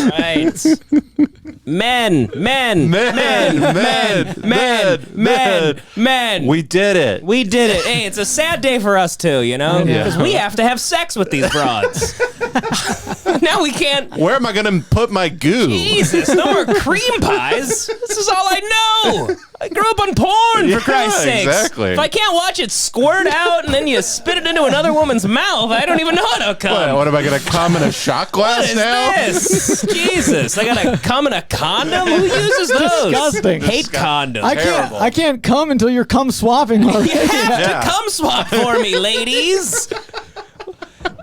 Right. Men. We did it. We did it. Hey, it's a sad day for us too, you know? Because we have to have sex with these broads. Now we can't. Where am I going to put my goo? Jesus, no more cream pies. This is all I know. I grew up on porn, for Christ's sakes. Exactly. If I can't watch it squirt out and then you spit it into another woman's mouth, I don't even know how to come. What am I going to come in a shot glass now? What is this? Jesus, I gotta come in a condom? Who uses those? Disgusting. Hate condoms. I can't come until you're cum swapping already. You have to come swap for me, ladies.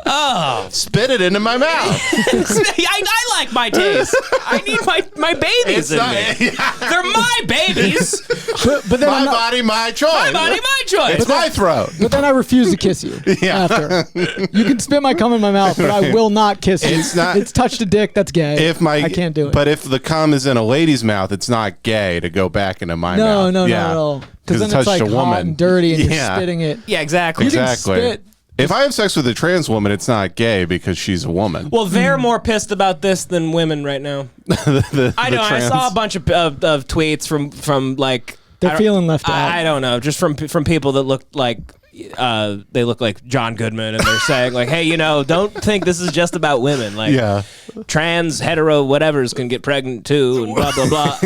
Oh, spit it into my mouth. I like my taste. I need my babies in me. They're my babies. But then my body, my choice. My body, my choice. It's my throat. But then I refuse to kiss you. After you can spit my cum in my mouth, but I will not kiss you. It's touched a dick. That's gay. I can't do it. But if the cum is in a lady's mouth, it's not gay to go back into my mouth. No, not at all. Because then it's like hot and dirty, and you're spitting it. Yeah, exactly. You can spit. If I have sex with a trans woman, it's not gay because she's a woman. Well, they're more pissed about this than women right now. I know. I saw a bunch of tweets from like they're feeling left out. I don't know, just from people that look like they look like John Goodman, and they're saying like, hey, you know, don't think this is just about women. Like, trans, hetero, whatevers can get pregnant too, and blah blah blah.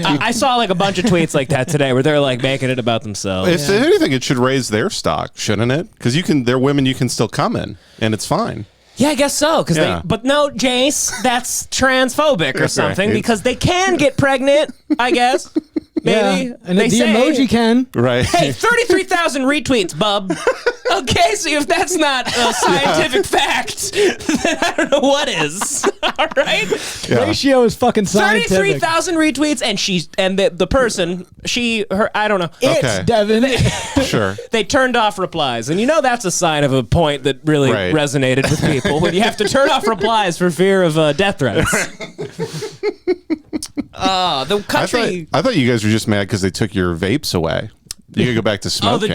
I saw like a bunch of tweets like that today where they're like making it about themselves. If anything, it should raise their stock, shouldn't it? Because they're women you can still come in, and it's fine. Yeah, I guess so. But no, Jace, that's transphobic or something because they can get pregnant, I guess. Maybe. Yeah. And the emoji can. Right. Hey, 33,000 retweets, bub. Okay, so if that's not a scientific fact, then I don't know what is. All right? Yeah. Ratio is fucking scientific. 33,000 retweets, and the person, her, I don't know. It's Devin. Sure. They turned off replies. And you know that's a sign of a point that really resonated with people, when you have to turn off replies for fear of death threats. The country. I thought you guys were just mad because they took your vapes away. You could go back to smoking. Oh, the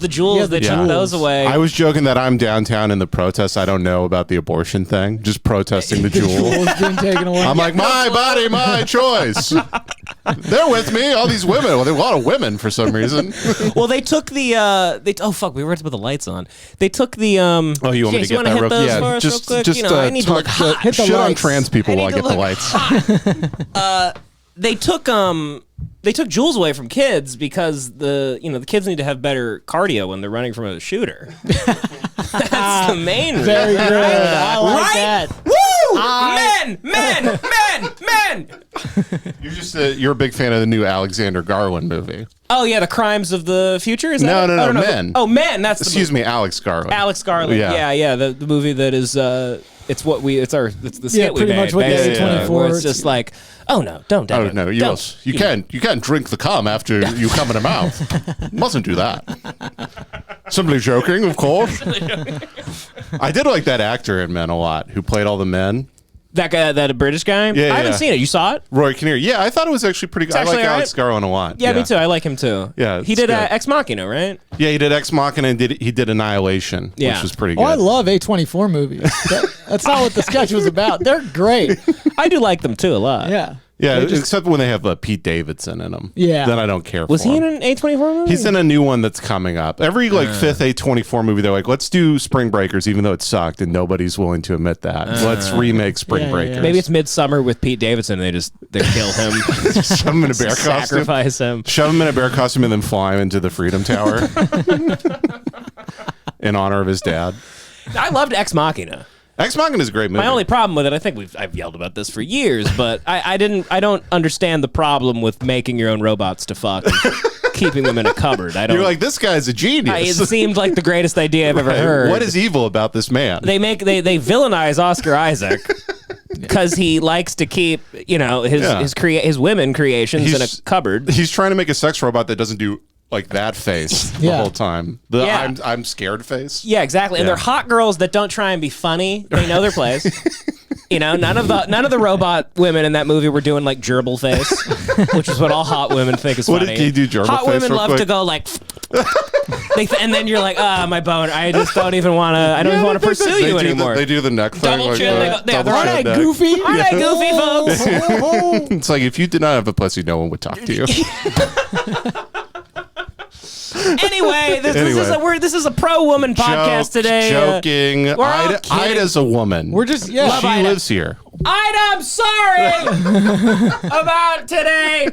Juuls, they took those away. I was joking that I'm downtown in the protests. I don't know about the abortion thing. Just protesting the Juuls being taken away. I'm like, my body, my choice. They're with me. All these women. Well, there are a lot of women for some reason. Well, they took the. Oh fuck, we were to put the lights on. They took the. Oh, you want me to get that real quick? Yeah, just I need to look hot. Hit the shit lights on trans people while I get the lights. They took Juuls away from kids because the kids need to have better cardio when they're running from a shooter. That's the main reason. Very good. I like that. Woo! Men! You're a big fan of the new Alexander Garland movie. Oh yeah, The Crimes of the Future. Is that no, Men. Oh, Men. That's Excuse me, Alex Garland. Alex Garland. Yeah. The movie that is. It's the skit we made. Pretty much what A24. It's just like, oh no, don't. Oh no, you can't drink the cum after you come in a mouth. Mustn't do that. Simply joking, of course. I did like that actor in Men a lot, who played all the men. That guy, that British guy? Yeah, I haven't seen it. You saw it? Roy Kinnear. Yeah, I thought it was actually pretty good. I like Alex Garland a lot. Yeah, me too. I like him too. Yeah, he did Ex Machina, right? Yeah, he did Ex Machina and he did Annihilation, which was pretty good. Oh, I love A24 movies. That's not what the sketch was about. They're great. I do like them too a lot. Yeah. Yeah, except when they have Pete Davidson in them. Yeah. Then I don't care Was for he him. in an A24 movie? He's in a new one that's coming up. Every fifth A24 movie, they're like, let's do Spring Breakers, even though it sucked, and nobody's willing to admit that. Let's remake Spring Breakers. Yeah. Maybe it's Midsummer with Pete Davidson, and they kill him. Shove him in a bear costume. Sacrifice him. Shove him in a bear costume and then fly him into the Freedom Tower in honor of his dad. I loved Ex Machina. Ex Machina is a great movie. My only problem with it, I think I've yelled about this for years, but I don't understand the problem with making your own robots to fuck and keeping them in a cupboard. You're like, this guy's a genius. It seemed like the greatest idea I've ever heard. What is evil about this man? They villainize Oscar Isaac because he likes to keep his women creations in a cupboard. He's trying to make a sex robot that doesn't do like that face the whole time. I'm scared face. Yeah, exactly. And they're hot girls that don't try and be funny. They know their place. None of the robot women in that movie were doing like gerbil face, which is what all hot women think is funny. What did he do? Gerbil hot face women love to go like And then you're like, my boner. I just don't even want to. I don't even want to pursue you anymore. They do the neck thing. Double chin. Aren't I goofy? Aren't I goofy, folks? It's like if you did not have a pussy, no one would talk to you. Anyway, this is a pro woman podcast today. Joking. Ida's a woman. We're just she lives here. Ida, I'm sorry about today.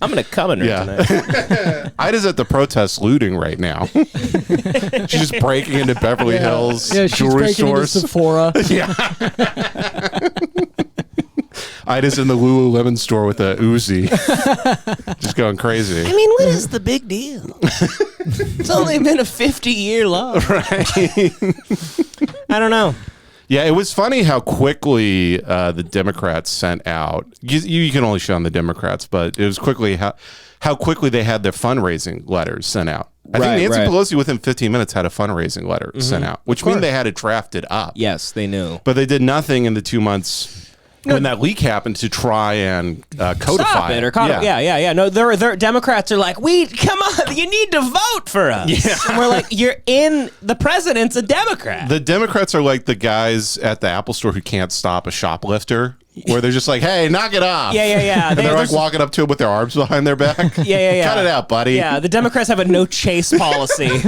I'm gonna come in her tonight. Ida's at the protest looting right now. She's just breaking into Beverly Hills jewelry stores. Into Sephora. Yeah. Ida's in the Lululemon store with a Uzi. Just going crazy. I mean, what is the big deal? It's only been a 50-year law. Right. I don't know. Yeah, it was funny how quickly the Democrats sent out. You can only show on the Democrats, but it was quickly how quickly they had their fundraising letters sent out. I think Nancy Pelosi within 15 minutes had a fundraising letter sent out, which means they had it drafted up. Yes, they knew. But they did nothing in the 2 months when that leak happened to try and codify it. Yeah. No, they're Democrats are like, come on, you need to vote for us. Yeah. And we're like, the president's a Democrat. The Democrats are like the guys at the Apple store who can't stop a shoplifter, where they're just like, hey, knock it off. Yeah. And they're like walking up to him with their arms behind their back. Yeah. Cut it out, buddy. Yeah, the Democrats have a no chase policy.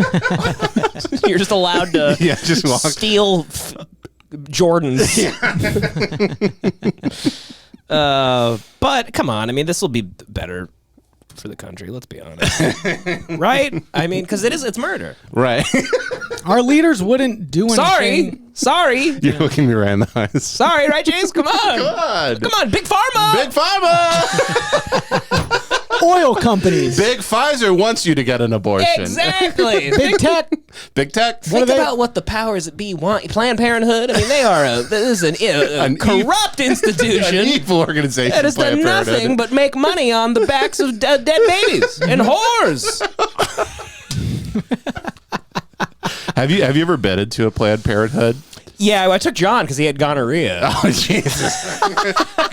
You're just allowed to steal Jordans. But come on, I mean, this will be better for the country. Let's be honest, right? I mean, because it's murder, right? Our leaders wouldn't do anything. Sorry. You're looking me right in the eyes. Sorry, right, James? Come on, come on, Big Pharma. Oil companies. Big Pfizer wants you to get an abortion. Exactly. Big tech. Think about what the powers that be want. Planned Parenthood. I mean, they are this is a corrupt institution, an evil organization that has done nothing but make money on the backs of dead babies and whores. Have you ever been into a Planned Parenthood? Yeah, I took John because he had gonorrhea. Oh, Jesus.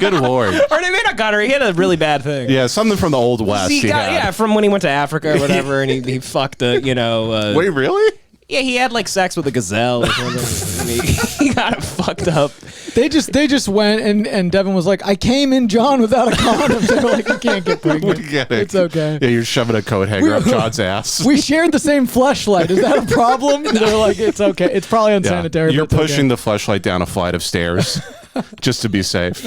Good Lord. Or maybe not gonorrhea. He had a really bad thing. Yeah, something from the Old West. From when he went to Africa or whatever, and he fucked a, Wait, really? Yeah, he had like sex with a gazelle or something. And he got fucked up. They just went and Devan was like, I came in John without a condom. They were like, you can't get pregnant. It's okay. Yeah, you're shoving a coat hanger up John's ass. We shared the same fleshlight. Is that a problem? They're like, it's okay. It's probably unsanitary. You're pushing the fleshlight down a flight of stairs just to be safe.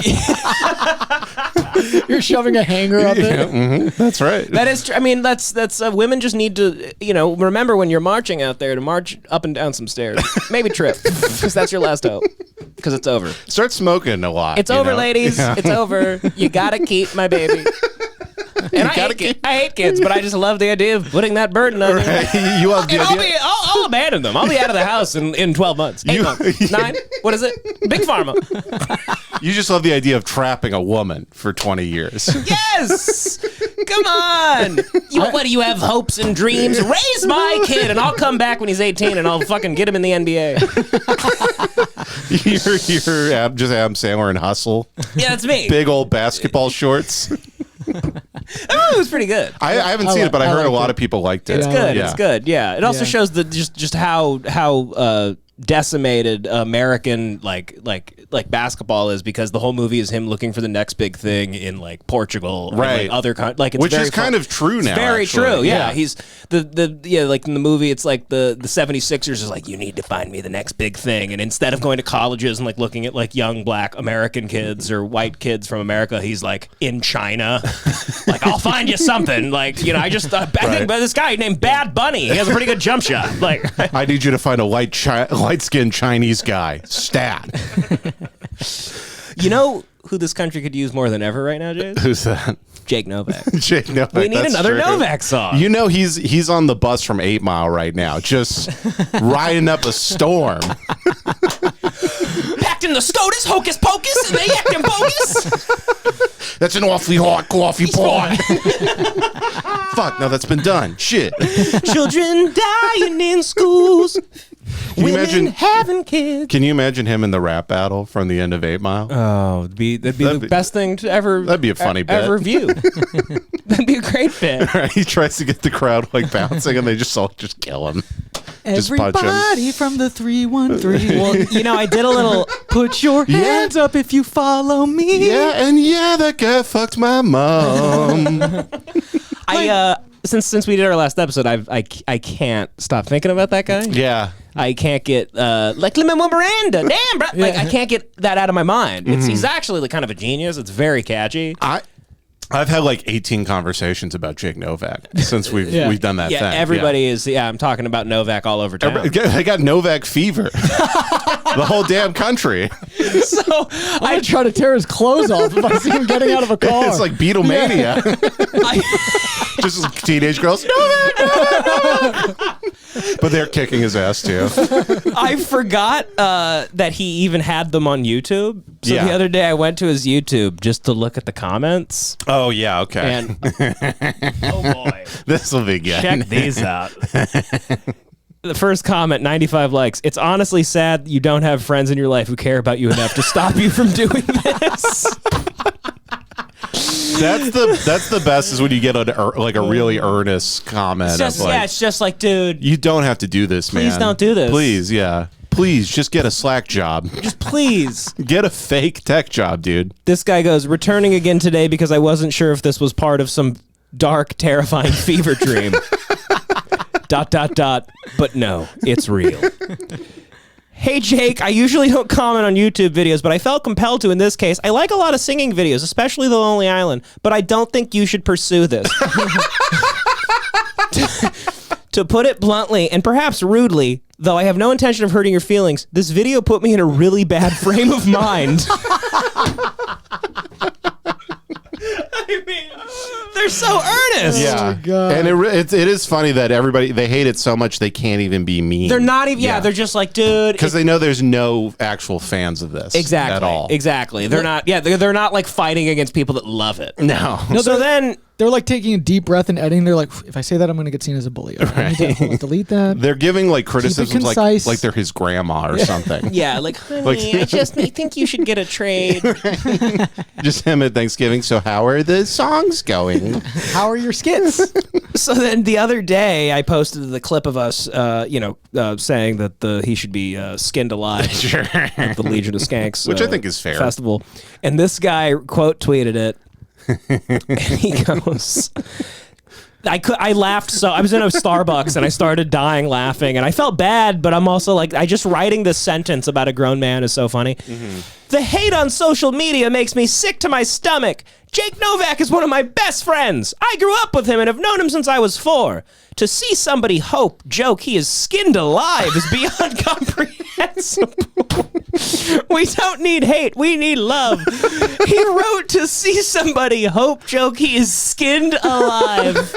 You're shoving a hanger up there. Mm-hmm. That's right. That is true. I mean, that's women just need to, remember when you're marching out there to march up and down some stairs. Maybe trip, because that's your last hope. Because it's over. Start smoking a lot. It's over, ladies. Yeah. It's over. You gotta keep my baby. And I hate kids, but I just love the idea of putting that burden on you. You love the idea. I'll abandon them. I'll be out of the house in 12 months. 8 months. 9? What is it? Big Pharma. You just love the idea of trapping a woman for 20 years. Yes! Come on! What do you have hopes and dreams? Raise my kid and I'll come back when he's 18 and I'll fucking get him in the NBA. You're just Adam Sandler and Hustle. Yeah, that's me. Big old basketball shorts. Oh, it was pretty good. I haven't seen it, but I heard a lot of people liked it. It's good. Yeah. It's good. Yeah. It also shows just how decimated American like basketball is, because the whole movie is him looking for the next big thing in like Portugal, right? And, like, other it's which is kind of true now. It's very actually. true. Yeah. He's like in the movie, it's like the 76ers is like, you need to find me the next big thing, and instead of going to colleges and like looking at like young black American kids or white kids from America, he's like in China, like, I'll find you something. Like, I just I think about this guy named Bad Bunny. He has a pretty good jump shot. Like, I need you to find a light-skinned Chinese guy. Stat. You know who this country could use more than ever right now, James? Who's that? Jake Novak. Jake Novak. We need another Novak song. He's on the bus from 8 Mile right now, just riding up a storm. Packed in the SCOTUS, hocus pocus, and they acting bogus. That's an awfully hard coffee pot. Fuck, no, that's been done. Shit. Children dying in schools. Women having kids. Can you imagine him in the rap battle from the end of 8 Mile? Oh, that'd be the best thing to ever. That'd be a funny bit. Ever view. That'd be a great bit. Right, he tries to get the crowd like bouncing, and they just all just kill him. Everybody from the 313. Well, I did a little. Put your hands up if you follow me. Yeah, and that guy fucked my mom. Since we did our last episode, I can't stop thinking about that guy. Yeah. I can't get like Lin-Manuel Miranda. Damn, bro. Like I can't get that out of my mind. He's actually kind of a genius. It's very catchy. I've had like 18 conversations about Jake Novak since we've done that thing. Everybody is. Yeah, I'm talking about Novak all over town. I got Novak fever. The whole damn country. So I'm gonna try to tear his clothes off if I see him getting out of a car. It's like Beatlemania. Just teenage girls. Novak. But they're kicking his ass too. I forgot that he even had them on YouTube. So the other day I went to his YouTube just to look at the comments. Oh yeah, okay. And oh boy, this will be good. Check these out. The first comment, 95 likes. It's honestly sad you don't have friends in your life who care about you enough to stop you from doing this. That's the best is when you get a really earnest comment. It's just like, dude, you don't have to do this, man. Please don't do this. Please, yeah. Please, just get a Slack job. Just please. Get a fake tech job, dude. This guy goes, returning again today because I wasn't sure if this was part of some dark, terrifying fever dream. ... But no, it's real. Hey, Jake, I usually don't comment on YouTube videos, but I felt compelled to in this case. I like a lot of singing videos, especially The Lonely Island, but I don't think you should pursue this. To put it bluntly, and perhaps rudely, though I have no intention of hurting your feelings, this video put me in a really bad frame of mind. I mean, they're so earnest. Yeah, and it is funny that everybody, they hate it so much they can't even be mean. They're not even. Yeah, they're just like, dude, because they know there's no actual fans of this. Exactly. At all. Exactly. They're not. Yeah, they're not like fighting against people that love it. No. So then they're like taking a deep breath and editing. They're like, if I say that, I'm going to get seen as a bully. I need to delete that. They're giving like criticisms like they're his grandma or something. Yeah, like, honey, I think you should get a trade. Just him at Thanksgiving. So how are the songs going? How are your skits? So then the other day I posted the clip of us, saying that he should be skinned alive at the Legion of Skanks, which I think is fair, festival. And this guy quote tweeted it. And he goes, I laughed so I was in a Starbucks and I started dying laughing and I felt bad, but I'm also like, just writing this sentence about a grown man is so funny. The hate on social media makes me sick to my stomach. Jake Novak is one of my best friends. I grew up with him and have known him since I was 4. To see somebody joke he is skinned alive is beyond comprehensible. We don't need hate. We need love. He wrote to see somebody joke he is skinned alive.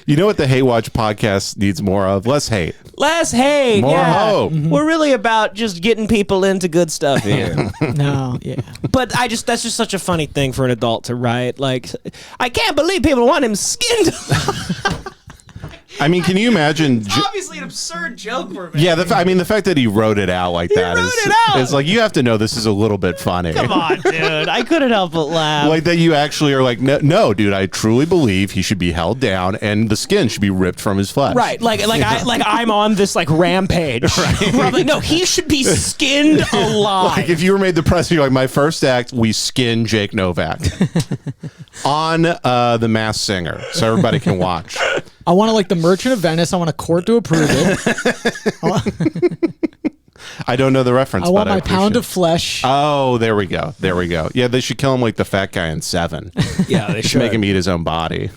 You know what the Hate Watch podcast needs more of? Less hate. Less hate. More hope. We're really about just getting people into good stuff here. No, yeah. But that's just such a funny thing for an adult to write. Like, I can't believe people want him skinned. I mean, can you imagine? It's obviously an absurd joke for me. Yeah, the fact that he wrote it out like that is like, you have to know this is a little bit funny. Come on, dude. I couldn't help but laugh. Like that you actually are like, no, dude, I truly believe he should be held down and the skin should be ripped from his flesh. Right. I'm on this like rampage. Right. Where I'm like, no, he should be skinned alive. Like if you were made the president, you're like, my first act, we skin Jake Novak on The Masked Singer, so everybody can watch. I want to like the Merchant of Venice. I want a court to approve it. I don't know the reference. I want my pound of flesh. Oh, there we go. Yeah, they should kill him like the fat guy in 7. Yeah, they should make him eat his own body.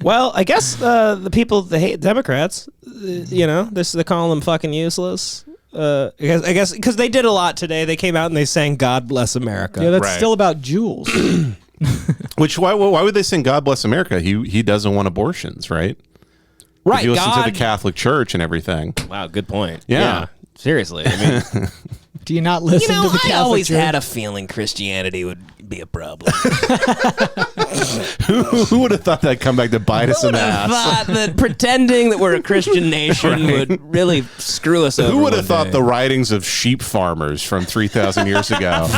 Well, I guess the people that hate Democrats, they call them fucking useless. I guess because they did a lot today. They came out and they sang "God Bless America." Yeah, that's still about Jules. Which why would they sing "God Bless America"? He doesn't want abortions, right? Right. If you listen to the Catholic Church and everything. Wow, good point. Yeah. Seriously. I mean, do you not listen to the Catholic Church? I always had a feeling Christianity would might be a problem. Who would have thought that'd come back to bite us in the ass? Thought that pretending that we're a Christian nation would really screw us over. Who would have thought the writings of sheep farmers from 3,000 years ago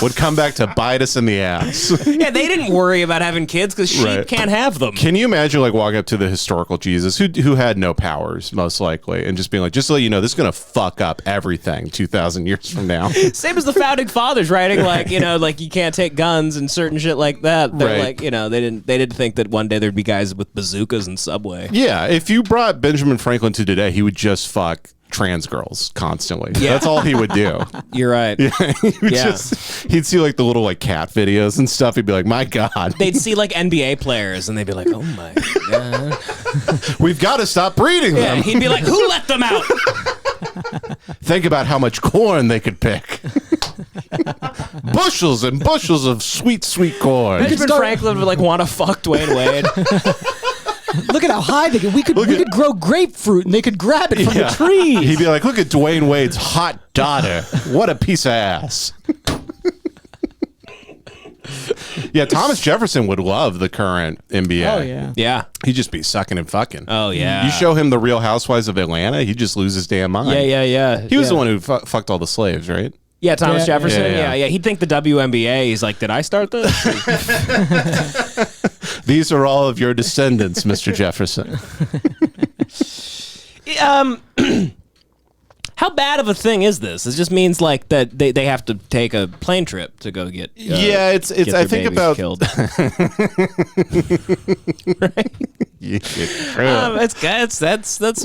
would come back to bite us in the ass? Yeah, they didn't worry about having kids because sheep can't have them. Can you imagine like walking up to the historical Jesus who had no powers most likely and just being like, just to let you know, this is going to fuck up everything 2,000 years from now. Same as the founding fathers writing like, you know, like you can't take guns and certain shit like that. They're like, you know, they didn't think that one day there'd be guys with bazookas in Subway. Yeah, if you brought Benjamin Franklin to today, he would just fuck trans girls constantly. Yeah. That's all he would do. You're right. Yeah, he'd see like the little like cat videos and stuff. He'd be like, my God. They'd see like NBA players and they'd be like, oh my God. We've got to stop breeding them. He'd be like, who let them out? Think about how much corn they could pick. Bushels and bushels of sweet, sweet corn. Benjamin Franklin would like want to fuck Dwayne Wade. Look at how high they could. We could grow grapefruit and they could grab it from the trees. He'd be like, look at Dwayne Wade's hot daughter. What a piece of ass. Yeah, Thomas Jefferson would love the current NBA. Oh, yeah. Yeah. He'd just be sucking and fucking. Oh, yeah. You show him the Real Housewives of Atlanta, he'd just lose his damn mind. Yeah. He was the one who fucked all the slaves, right? Yeah, Thomas Jefferson. Yeah. He'd think the WNBA. He's like, did I start this? These are all of your descendants, Mr. Jefferson. How bad of a thing is this? It just means like that they have to take a plane trip to go get. It's. Get I think about. Killed. Right? Let's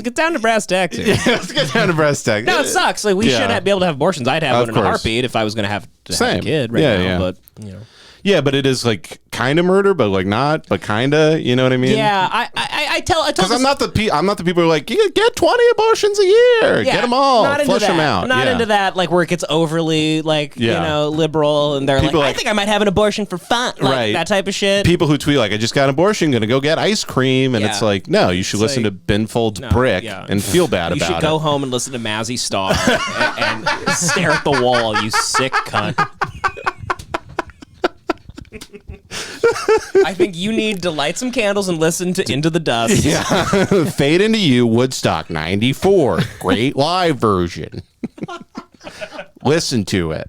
get down to brass tacks here. Yeah, let's get down to brass tacks. No, it sucks. Like we should be able to have abortions. I'd have one in a heartbeat if I was going to have a kid right now. But you know. Yeah, but it is like kind of murder, but like not, but kind of. You know what I mean? Yeah, I tell because I'm not the people who are like, you get 20 abortions a year, get them all, flush them out. I'm not into that, like where it gets overly like you know liberal, and they're like, I think I might have an abortion for fun, like that type of shit. People who tweet like, I just got an abortion, gonna go get ice cream, and it's like, no, you should listen to Ben Folds Brick and feel bad about it. You should go home and listen to Mazzy Star and stare at the wall, you sick cunt. I think you need to light some candles and listen to Into the Dust. Yeah. Fade Into You, Woodstock 94. Great live version. Listen to it.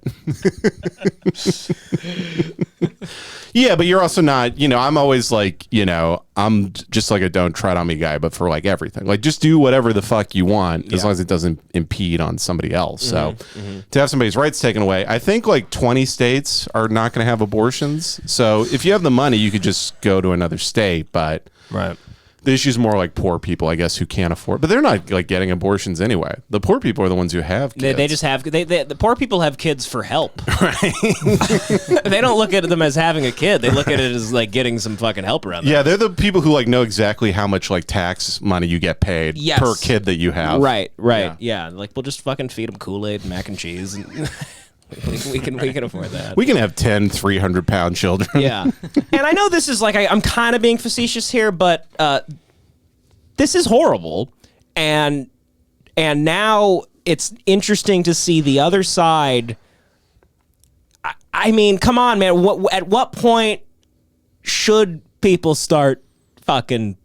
Yeah, but you're also not, you know, I'm always like, you know, I'm just like a don't tread on me guy, but for like everything. Like just do whatever the fuck you want as long as it doesn't impede on somebody else. So to have somebody's rights taken away, I think like 20 states are not going to have abortions. So if you have the money, you could just go to another state, but the issue is more like poor people, I guess, who can't afford. But they're not like getting abortions anyway. The poor people are the ones who have kids. They just have the poor people have kids for help. Right. They don't look at them as having a kid. They look at it as like getting some fucking help around them. Yeah, they're the people who like know exactly how much like tax money you get paid per kid that you have. Right. Yeah. Like we'll just fucking feed them Kool-Aid and mac and cheese and we can afford that. We can have 10 300-pound children. Yeah. And I know this is like I'm kind of being facetious here, but this is horrible, and now it's interesting to see the other side. I mean, come on, man. At what point should people start fucking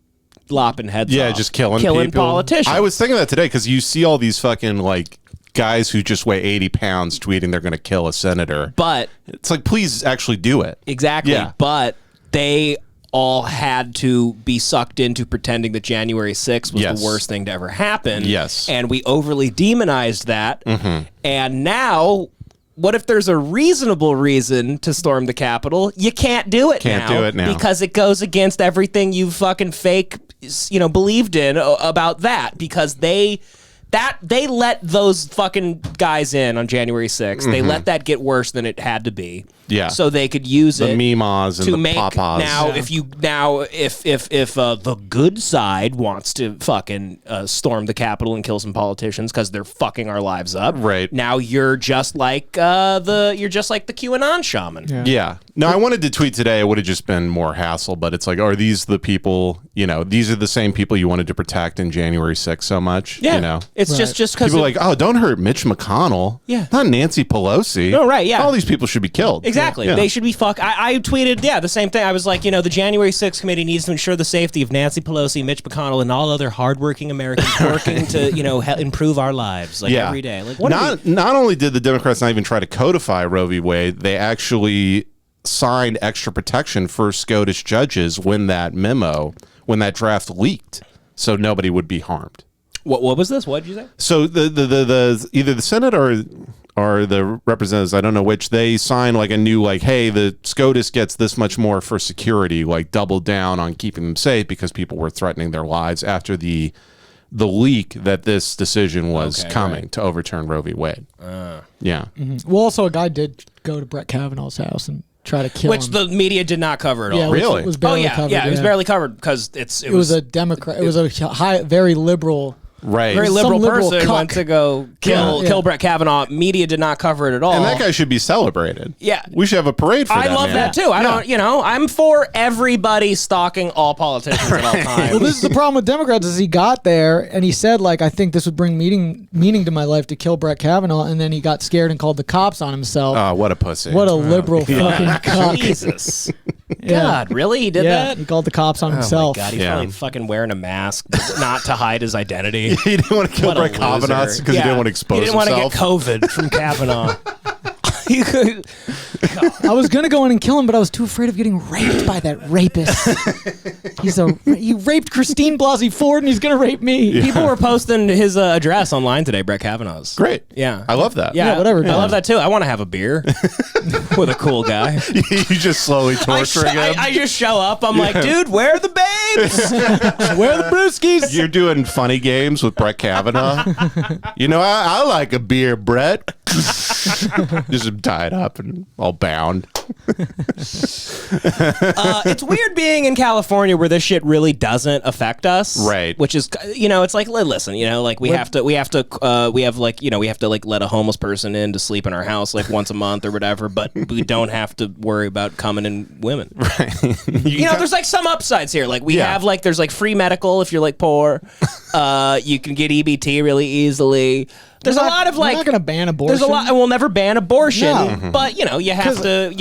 lopping heads off? Yeah, just killing people. Politicians. I was thinking that today because you see all these fucking like guys who just weigh 80 pounds tweeting they're going to kill a senator. But it's like, please actually do it. Exactly. Yeah. But they all had to be sucked into pretending that January 6th was the worst thing to ever happen. Yes. And we overly demonized that. And now, what if there's a reasonable reason to storm the Capitol? You can't do it now. Because it goes against everything you fucking fake, believed in about that. Because they let those fucking guys in on January 6th. They let that get worse than it had to be. Yeah. So they could use the memas and to the make papas. Now, if the good side wants to fucking storm the Capitol and kill some politicians because they're fucking our lives up, right? Now you're just like the QAnon shaman. Yeah. No, I wanted to tweet today. It would have just been more hassle, but it's like, are these the people, these are the same people you wanted to protect in January 6th so much? Yeah. It's right. just because. People are like, oh, don't hurt Mitch McConnell. Yeah. Not Nancy Pelosi. No, right, yeah. All these people should be killed. Exactly. Yeah. They should be fucked. I tweeted, the same thing. I was like, the January 6th committee needs to ensure the safety of Nancy Pelosi, Mitch McConnell, and all other hardworking Americans working to, improve our lives every day. Like, not only did the Democrats not even try to codify Roe v. Wade, they actually signed extra protection for SCOTUS judges when that draft leaked, so nobody would be harmed. What was this? What did you say? So the either the Senate or the representatives, I don't know which, they signed like a new hey, the SCOTUS gets this much more for security, doubled down on keeping them safe because people were threatening their lives after the leak that this decision was coming to overturn Roe v. Wade. Yeah. Mm-hmm. Well, also a guy did go to Brett Kavanaugh's house and try to kill him. Which the media did not cover at all. Yeah, really? It was barely covered. Yeah, it was barely covered because it was a Democrat. It was a very liberal. Right. Very liberal person went to go kill Brett Kavanaugh. Media did not cover it at all. And that guy should be celebrated. Yeah. We should have a parade for that. I love that too. I don't, I'm for everybody stalking all politicians at all times. Well, this is the problem with Democrats is he got there and he said I think this would bring meaning to my life to kill Brett Kavanaugh, and then he got scared and called the cops on himself. Oh, what a pussy. What a liberal fucking cuck. Jesus. God, really? He did that? He called the cops on himself. Oh my God, he's probably fucking wearing a mask not to hide his identity. He didn't want to kill Brett Kavanaugh because he didn't want to expose himself. He didn't want to get COVID from Kavanaugh. I was gonna go in and kill him, but I was too afraid of getting raped by that rapist. He raped Christine Blasey Ford, and he's gonna rape me. Yeah. People were posting his address online today, Brett Kavanaugh's. Great. Yeah, I love that. Yeah, whatever. I love that too. I want to have a beer with a cool guy. You just slowly torturing him. I just show up. I'm like, dude, where are the babes? Where are the brewskis? You're doing funny games with Brett Kavanaugh. I like a beer, Brett. Just tied up and all bound. It's weird being in California where this shit really doesn't affect us, right? Which is, it's like, listen, we have to let a homeless person in to sleep in our house once a month or whatever, but we don't have to worry about coming in women, right? There's some upsides here. There's free medical if you're poor. You can get EBT really easily. There's a lot of we're not going to ban abortion. There's a lot, and we'll never ban abortion. No. But you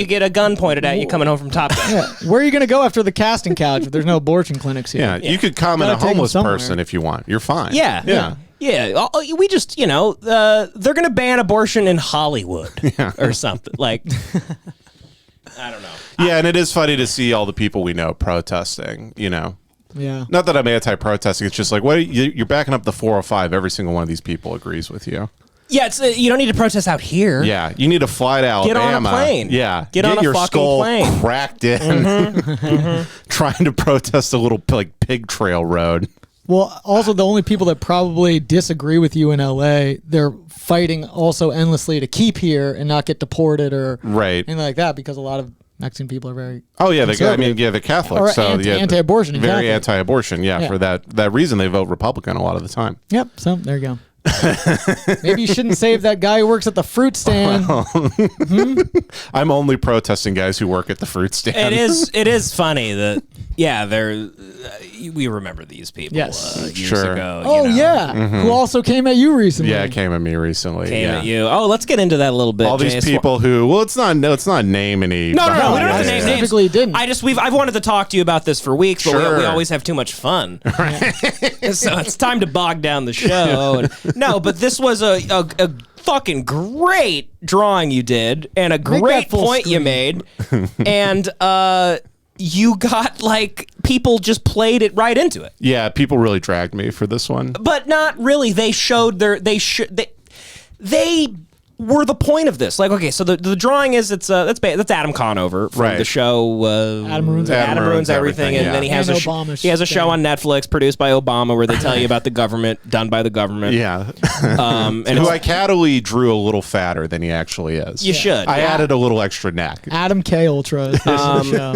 get a gun pointed at you coming home from Top Gun. Yeah. Where are you going to go after the casting couch if there's no abortion clinics here? Yeah, you could come in a homeless person if you want. You're fine. Yeah. We just, they're going to ban abortion in Hollywood or something. I don't know. Yeah, and it is funny to see all the people we know protesting, Yeah. Not that I'm anti-protesting. It's just you're backing up the 405. Every single one of these people agrees with you. Yeah, you don't need to protest out here. Yeah, you need to fly to Alabama. Get on a plane. Yeah, get on a your fucking skull plane. Cracked in, trying to protest a little pig trail road. Well, also the only people that probably disagree with you in LA, they're fighting also endlessly to keep here and not get deported or anything like that, because a lot of Mexican people are very they're Catholic, so anti-abortion, very anti-abortion. Yeah, for that reason they vote Republican a lot of the time. Yep. So there you go. Maybe you shouldn't save that guy who works at the fruit stand. I'm only protesting guys who work at the fruit stand. It is funny that we remember these people years ago. Oh who also came at you recently. Yeah, came at me recently. Came at you. Oh, let's get into that a little bit. All these people who let's not name any. No, we don't have to name names. Typically didn't. I've wanted to talk to you about this for weeks, but we always have too much fun. So it's time to bog down the show. No, but this was a fucking great drawing you did, and a great point you made, and you got people just played it right into it. Yeah, people really dragged me for this one, but not really. They showed they were the point of this. So the drawing is that's Adam Conover from the show Adam Ruins Everything, and then he has a show on Netflix produced by Obama where they tell you about the government done by the government. Yeah, and who I cattily drew a little fatter than he actually is. You should. I added a little extra neck. Adam K Ultra is the show.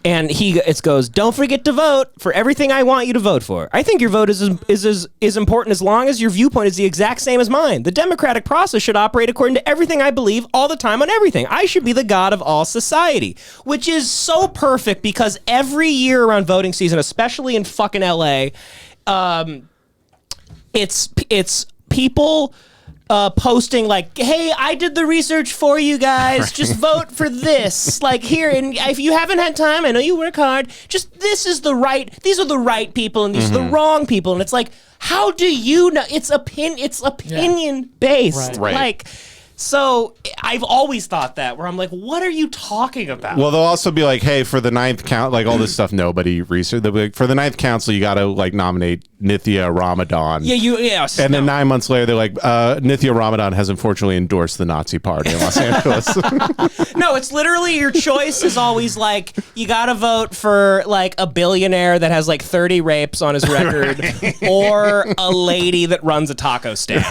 And it goes, don't forget to vote for everything I want you to vote for. I think your vote is important as long as your viewpoint is the exact same as mine. The democratic process should operate according to everything I believe all the time on everything. I should be the god of all society, which is so perfect because every year around voting season, especially in fucking LA, it's people posting like, hey, I did the research for you guys. Right. Just vote for this. Like here, and if you haven't had time, I know you work hard. Just these are the right people, and these are the wrong people. And it's like, how do you know? It's opinion based. Right. Like. So I've always thought that, where I'm like, what are you talking about? Well, they'll also be like, hey, for the 9th count, like all this stuff nobody researched. They'll be like, for the 9th council, you got to like nominate Nithya Ramadan. And then 9 months later, they're like, Nithya Ramadan has unfortunately endorsed the Nazi Party in Los Angeles. No, it's literally your choice is always like, you got to vote for like a billionaire that has like 30 rapes on his record, or a lady that runs a taco stand,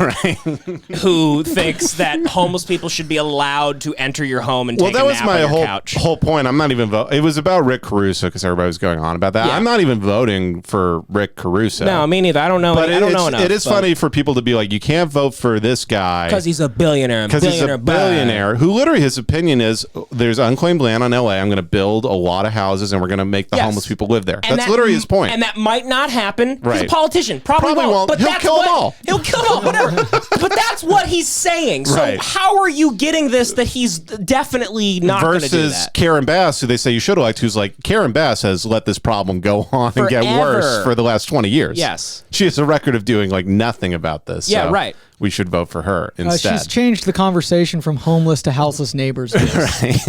who thinks that homeless people should be allowed to enter your home and take a nap on your couch. Whole point. I'm not even voting. It was about Rick Caruso because everybody was going on about that. Yeah. I'm not even voting for Rick Caruso. No, me neither. I don't know. But I don't know enough. It is funny for people to be like, you can't vote for this guy because he's a billionaire. Because he's a billionaire who literally his opinion is there's unclaimed land on LA. I'm going to build a lot of houses and we're going to make the homeless people live there. That's literally his point. And that might not happen. He's a politician. Probably won't. But he'll kill them all. He'll kill them all. Whatever. But that's what he's saying. So how are you getting this that he's definitely not going to do that? Versus Karen Bass, who they say you should elect, who's like, Karen Bass has let this problem go on and get worse for the last 20 years. Yes. She has a record of doing like nothing about this. Yeah, so right. We should vote for her instead. She's changed the conversation from homeless to houseless neighbors. All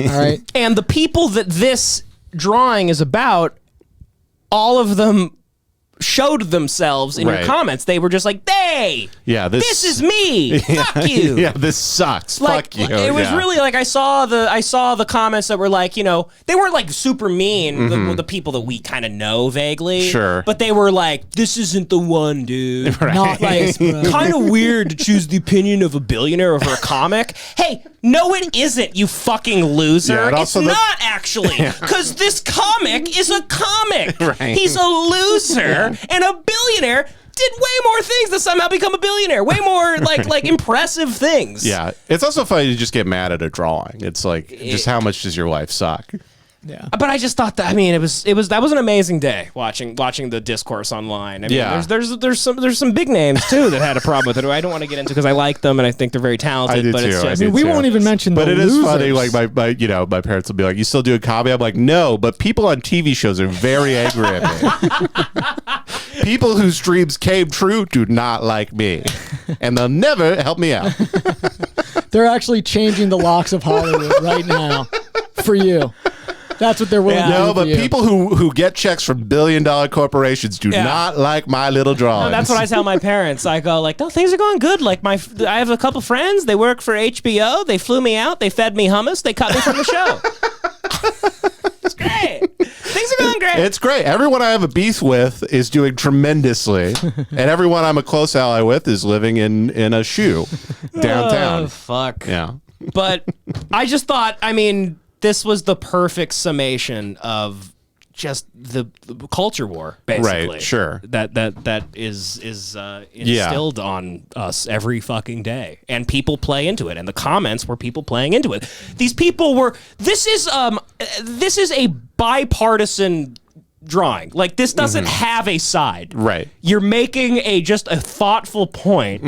right. And the people that this drawing is about, all of them showed themselves in your comments. They were just like, this is me. Fuck you. Yeah, this sucks. Like, fuck you. It was really like I saw the comments that were like, you know, they weren't like super mean, the people that we kind of know vaguely. Sure. But they were like, this isn't the one, dude. Right. Not like kind of weird to choose the opinion of a billionaire over a comic. Hey, no, it isn't, you fucking loser. Yeah, it's not actually, because this comic is a comic. Right. He's a loser. And a billionaire did way more things to somehow become a billionaire. Way more like impressive things. Yeah. It's also funny to just get mad at a drawing. It's like, just how much does your life suck? Yeah. But I just thought that, I mean, that was an amazing day watching the discourse online. I mean, there's some big names too that had a problem with it. I don't want to get into because I like them and I think they're very talented. I do but too. It's just, I mean, we won't even mention but the it losers. is funny, like my parents will be like, you still do a comedy? I'm like, no, but people on TV shows are very angry at me. People whose dreams came true do not like me. And they'll never help me out. They're actually changing the locks of Hollywood right now for you. That's what they're willing to do. No, but people who get checks from billion-dollar corporations do not like my little drawings. No, that's what I tell my parents. I go like, no, things are going good. Like I have a couple friends. They work for HBO. They flew me out. They fed me hummus. They cut me from the show. It's great. Things are going great. It's great. Everyone I have a beef with is doing tremendously, and everyone I'm a close ally with is living in a shoe downtown. Oh, fuck. Yeah. But I just thought, I mean, this was the perfect summation of just the culture war, basically. Right, sure. That is instilled on us every fucking day, and people play into it. And the comments were people playing into it. These people were. This is a bipartisan drawing. Like, this doesn't have a side. Right. You're making just a thoughtful point,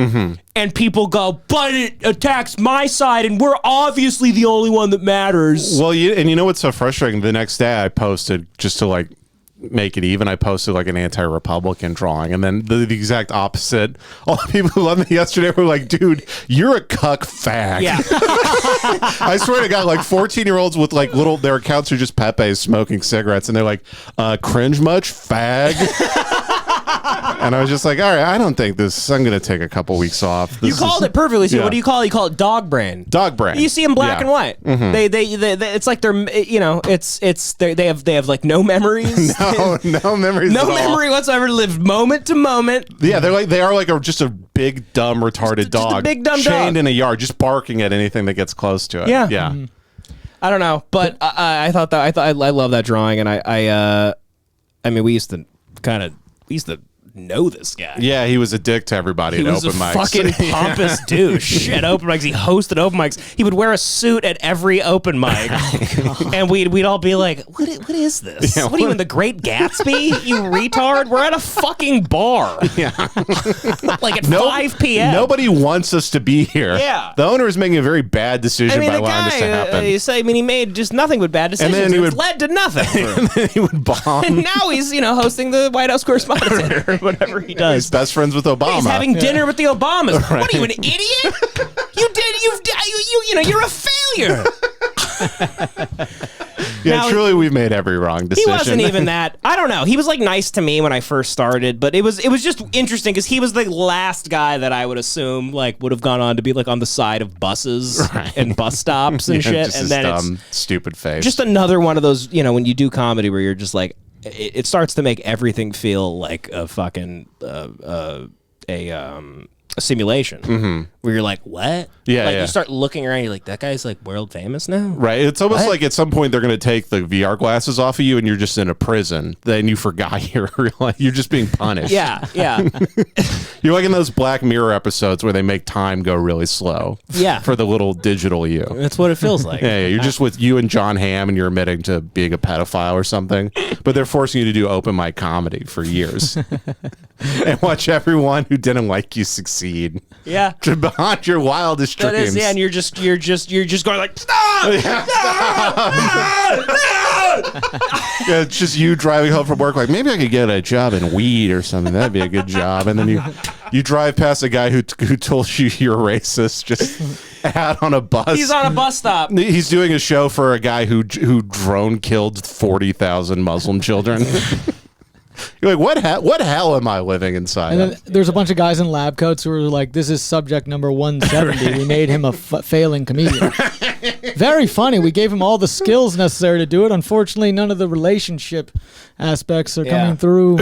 and people go, but it attacks my side, and we're obviously the only one that matters. Well, you know what's so frustrating? The next day I posted, just to like make it even, I posted like an anti-Republican drawing, and then the exact opposite. All the people who loved me yesterday were like, dude, you're a cuck fag. Yeah. I swear to God, like 14-year-olds with like their accounts are just Pepe's smoking cigarettes, and they're like, cringe much, fag? And I was just like, all right, I don't think I'm going to take a couple weeks off. You called it perfectly. So what do you call it? You call it dog brain. Dog brain. You see them black and white. They it's like they're, you know, they have like no memories. No memories. No memory whatsoever. Live moment to moment. Yeah, they are like just a big dumb retarded dog, just a big dumb chained dog in a yard, just barking at anything that gets close to it. Yeah. Yeah. I don't know, but I love that drawing, and I mean, we used to know this guy. Yeah, he was a dick to everybody at open mics. He was a fucking pompous douche at open mics. He hosted open mics. He would wear a suit at every open mic, and we'd all be like, "What is this? Yeah, what are you in the Great Gatsby? You retard! We're at a fucking bar. Yeah, like at 5 p.m. Nobody wants us to be here. Yeah, the owner is making a very bad decision by allowing this to happen. He made just nothing but bad decisions. And then it's led to nothing. And then he would bomb. And now he's hosting the White House Correspondents' Dinner. Whatever he does. He's best friends with Obama. He's having dinner with the Obamas. Right. What are you, an idiot? You're a failure. Yeah, now, truly, we've made every wrong decision. He wasn't even that. I don't know. He was like nice to me when I first started, but it was just interesting because he was the last guy that I would assume like would have gone on to be like on the side of buses and bus stops and shit. Just and his then dumb, stupid face. Just another one of those, when you do comedy where you're just like, it starts to make everything feel like a fucking a simulation where you're like, what? Yeah, you start looking around, you're like, that guy's like world famous now, right? It's almost like at some point they're going to take the VR glasses off of you and you're just in a prison. Then you forgot you're just being punished. Yeah. You're like in those Black Mirror episodes where they make time go really slow. Yeah, for the little digital you. That's what it feels like. Yeah, you're just with you and John Hamm and you're admitting to being a pedophile or something, but they're forcing you to do open mic comedy for years and watch everyone who didn't like you succeed. Yeah, behind your wildest dreams. That is, yeah, and you're just going like, stop! Yeah, no! Yeah, it's just you driving home from work like, maybe I could get a job in weed or something. That'd be a good job. And then you drive past a guy who told you you're racist just out on a bus. He's on a bus stop. He's doing a show for a guy who drone killed 40,000 Muslim children. You're like, what hell am I living inside? And then there's a bunch of guys in lab coats who are like, this is subject number 170. Right. We made him a failing comedian. Very funny. We gave him all the skills necessary to do it. Unfortunately, none of the relationship aspects are coming through.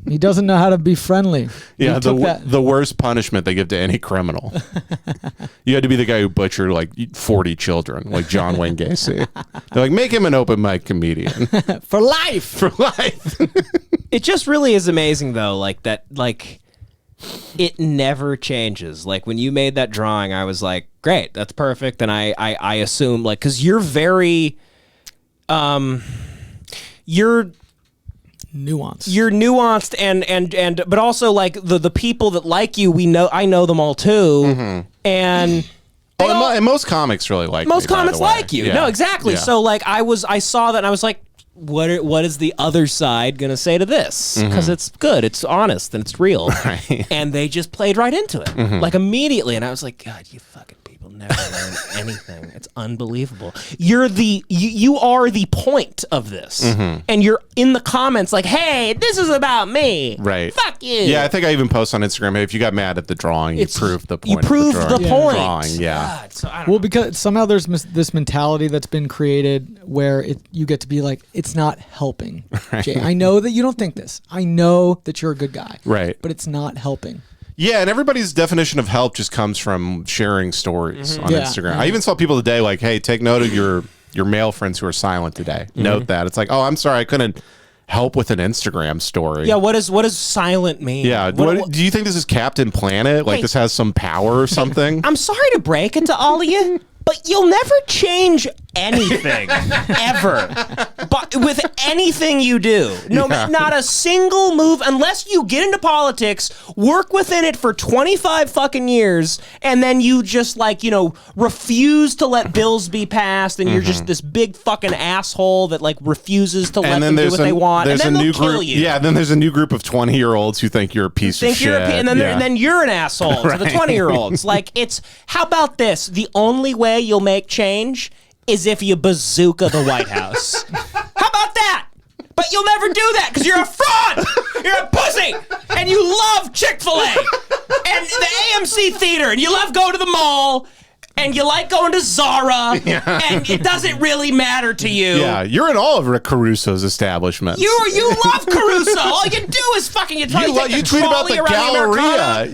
He doesn't know how to be friendly. Yeah, the worst punishment they give to any criminal. You had to be the guy who butchered like 40 children, like John Wayne Gacy. They're like, make him an open mic comedian. For life. For life. It just really is amazing though, like that, like it never changes. Like when you made that drawing, I was like, great, that's perfect. And I assume like, cause you're very, you're nuanced and but also like the people that like you, I know them all too. And and most comics really like most me, comics like you. Yeah. No, exactly. Yeah. So like I saw that and I was like, what is the other side going to say to this? Because it's good, it's honest, and it's real. Right. And they just played right into it, like immediately. And I was like, God, you fucking people never learn anything. It's unbelievable. You are the point of this. And you're in the comments like, hey, this is about me. Right. Fuck you. Yeah, I think I even post on Instagram, hey, if you got mad at the drawing, you proved the point. You proved the point. Drawing, yeah. God, so well, because somehow there's this mentality that's been created where you get to be like, it's not helping. Right. Jay, I know that you don't think this. I know that you're a good guy. Right. But it's not helping. Yeah, and everybody's definition of help just comes from sharing stories on Instagram. I even saw people today like, hey, take note of your male friends who are silent today. Note that. It's like, oh, I'm sorry, I couldn't help with an Instagram story. Yeah, what does silent mean? Yeah, what, do you think this is Captain Planet? Like this has some power or something? I'm sorry to break it to all of you, but you'll never change anything ever. But with anything you do, not a single move, unless you get into politics, work within it for 25 fucking years, and then you just like, refuse to let bills be passed, and you're just this big fucking asshole that like refuses to let them do what they want, and then they'll kill you. Yeah, then there's a new group of 20-year-olds who think you're a piece of shit. And then you're an asshole to the 20-year-olds. Like, how about this? The only way you'll make change is if you bazooka the White House. How about that? But you'll never do that because you're a fraud. You're a pussy. And you love Chick-fil-A and the AMC theater and you love going to the mall and you like going to Zara, and it doesn't really matter to you. Yeah, you're in all of Rick Caruso's establishments. You love Caruso. All you do is fucking you tweet about the Galleria.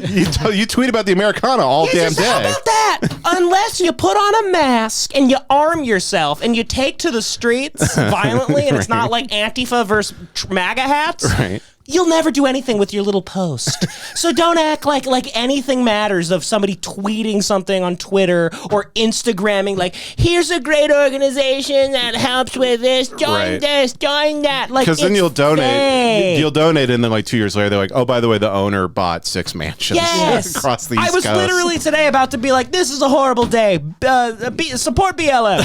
You tweet about the Americana all damn day. How about that? Unless you put on a mask and you arm yourself and you take to the streets violently, and it's not like Antifa versus MAGA hats. Right. You'll never do anything with your little post. So don't act like anything matters of somebody tweeting something on Twitter or Instagramming like, here's a great organization that helps with this, join this, join that. Like, because then you'll donate. You'll donate, and then like 2 years later, they're like, oh, by the way, the owner bought 6 mansions across the East Coast. I was literally today about to be like, this is a horrible day. Support BLM.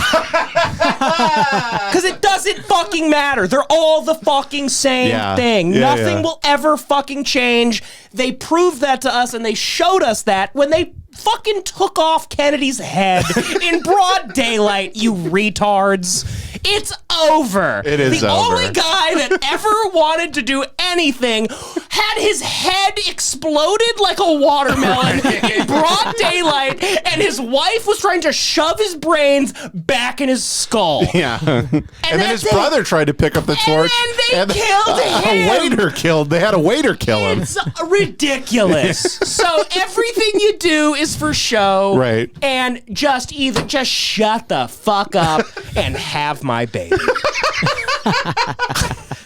Because it doesn't fucking matter. They're all the fucking same thing. Nothing will ever fucking change. They proved that to us, and they showed us that when they fucking took off Kennedy's head in broad daylight, you retards. It's over. It is the over. only guy that ever wanted to do anything had his head exploded like a watermelon in broad daylight, and his wife was trying to shove his brains back in his skull. Yeah. And then his brother tried to pick up the torch. And they killed him. They had a waiter kill him. It's ridiculous. So everything you do is for show. Right. And just shut the fuck up and have my baby.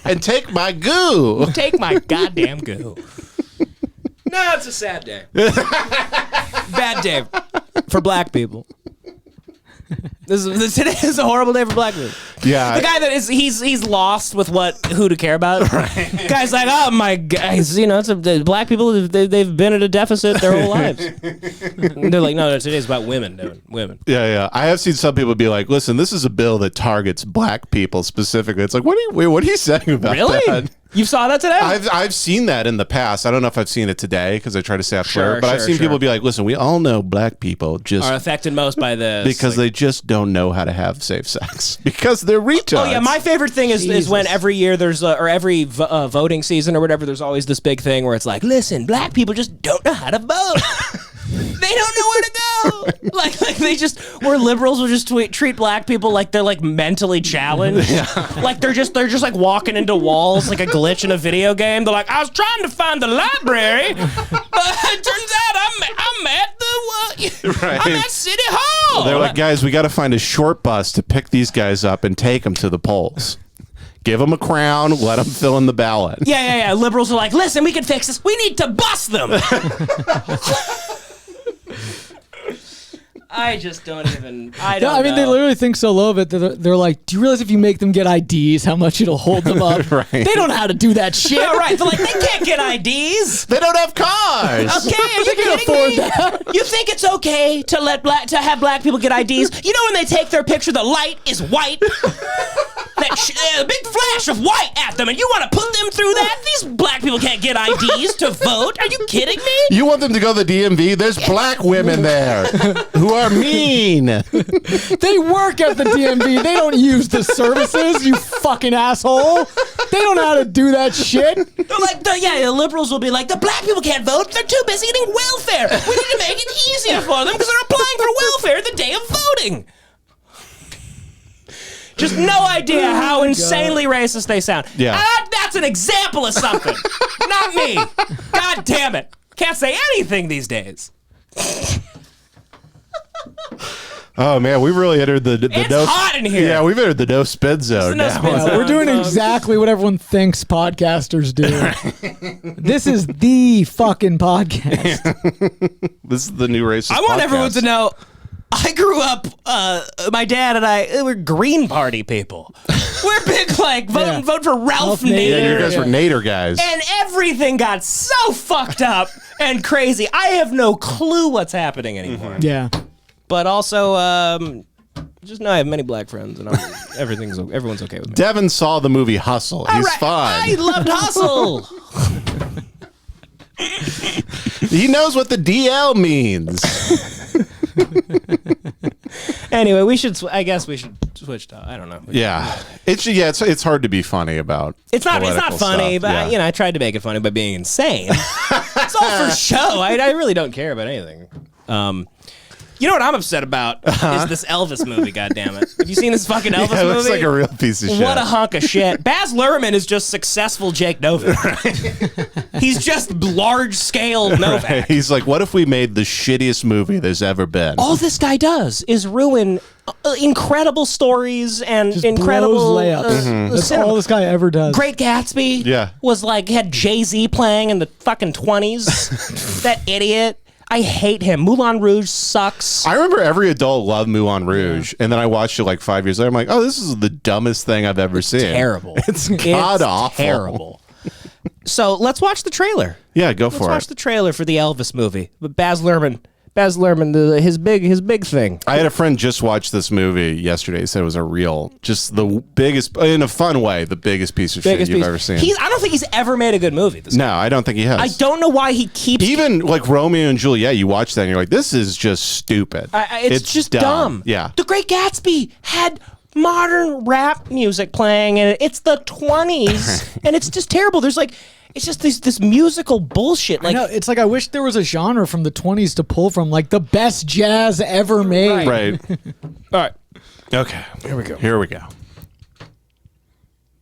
And take my goo. Take my goddamn goo. No, it's a sad day. Bad day for black people. Today is a horrible day for black people. Yeah, the guy that is he's lost with who to care about. Right. Guy's like, oh my guys, black people they've been at a deficit their whole lives. They're like, no, today's about women. Yeah. I have seen some people be like, listen, this is a bill that targets black people specifically. It's like, what are you saying about that? You saw that today? I've seen that in the past. I don't know if I've seen it today because I try to stay off Twitter. But I've seen people be like, listen, we all know black people just are affected most by this. Because they just don't know how to have safe sex. Because they're retards. Oh, yeah. My favorite thing is when every year or every voting season or whatever, there's always this big thing where it's like, listen, black people just don't know how to vote. They don't know where to go. Like where liberals will just treat black people like they're like mentally challenged. Like they're just like walking into walls like a glitch in a video game. They're like, I was trying to find the library, but it turns out I'm at City Hall. They're like, guys, we got to find a short bus to pick these guys up and take them to the polls. Give them a crown, let them fill in the ballot. Yeah. Liberals are like, listen, we can fix this. We need to bust them. I just don't even. I don't. I mean, they literally think so low of it that they're like, "Do you realize if you make them get IDs, how much it'll hold them up?" Right. They don't know how to do that shit. Yeah, right. They're like, they can't get IDs. They don't have cars. Okay, are you kidding me? That. You think it's okay to have black people get IDs? You know when they take their picture, the light is white. A big flash of white at them, and you want to put them through that? These black people can't get IDs to vote. Are you kidding me? You want them to go to the DMV? There's black women there who are mean. They work at the DMV. They don't use the services, you fucking asshole. They don't know how to do that shit. They're like, the liberals will be like, the black people can't vote. They're too busy getting welfare. We need to make it easier for them because they're applying for welfare the day of voting. Just no idea how insanely racist they sound. Yeah. That's an example of something. Not me. God damn it. Can't say anything these days. Oh, man, we really entered the it's hot in here. Yeah, we've entered the no spin zone now. We're doing exactly what everyone thinks podcasters do. This is the fucking podcast. This is the new racist I want podcast. everyone to know I grew up, my dad and I, we're Green Party people. We're big, vote for Ralph Nader. Yeah, you guys were Nader guys. And everything got so fucked up and crazy. I have no clue what's happening anymore. Yeah. But also, just know I have many black friends, and everyone's okay with me. Devan saw the movie Hustle. He's fine. I loved Hustle. He knows what the DL means. Anyway, I guess we should switch to. I don't know. Yeah, it's hard to be funny about. It's not funny, stuff. But I tried to make it funny by being insane. It's all for show. I really don't care about anything. You know what I'm upset about is this Elvis movie, goddammit. Have you seen this fucking Elvis movie? It looks like a real piece of shit. What a hunk of shit. Baz Luhrmann is just successful Jake Novak. He's just large-scale Novak. Right. He's like, what if we made the shittiest movie there's ever been? All this guy does is ruin incredible stories and Just incredible blows layups. That's all this guy ever does. Great Gatsby was like, had Jay-Z playing in the fucking 20s. That idiot. I hate him. Moulin Rouge sucks. I remember every adult loved Moulin Rouge, and then I watched it like 5 years later. I'm like, oh, this is the dumbest thing I've ever seen. Terrible. It's god-awful. Terrible. So let's watch the trailer. Yeah, go for it. Let's watch the trailer for the Elvis movie. But Baz Luhrmann, his big thing. I had a friend just watch this movie yesterday. He said it was just the biggest, in a fun way, the biggest piece of shit you've ever seen. I don't think he's ever made a good movie. No, I don't think he has. I don't know why he keeps... Even like Romeo and Juliet, you watch that and you're like, this is just stupid. It's just dumb. Yeah. The Great Gatsby had modern rap music playing, and it's the 20s, and it's just terrible. There's like... It's just this musical bullshit. Like, I know, it's like I wish there was a genre from the 20s to pull from, like the best jazz ever made. Right. All right. Okay. Here we go.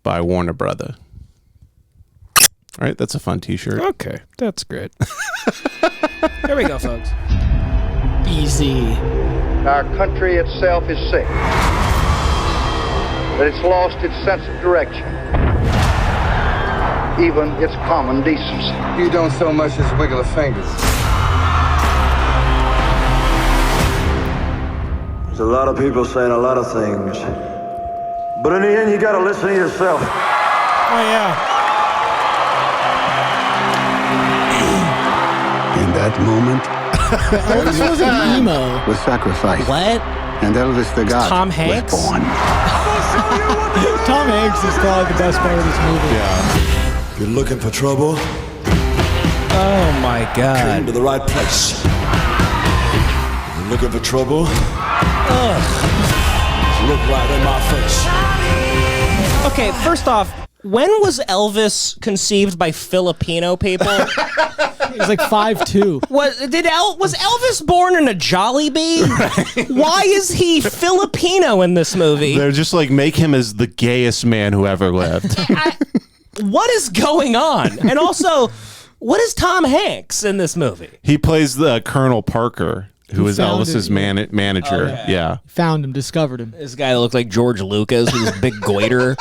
By Warner Brother. All right, that's a fun t-shirt. Okay, that's great. Here we go, folks. Easy. Our country itself is sick. That it's lost its sense of direction. Even its common decency. You don't so much as wiggle a finger. There's a lot of people saying a lot of things. But in the end, you gotta listen to yourself. Oh, yeah. In that moment, Elvis wasn't emo. was sacrificed. What? And Elvis the God Tom Hanks? was born. Tom Hanks is probably the best part of this movie. Yeah. You're looking for trouble? Oh, my God. Came to the right place. You're looking for trouble? Look right in my face. Okay, first off, when was Elvis conceived by Filipino people? He's like 5'2". Was Elvis born in a Jollibee? Why is he Filipino in this movie? They're just like, make him as the gayest man who ever lived. What is going on? And also, what is Tom Hanks in this movie? He plays the Colonel Parker, who is Elvis's manager. Okay. Yeah. Found him, discovered him. This guy that looked like George Lucas, who's big goiter,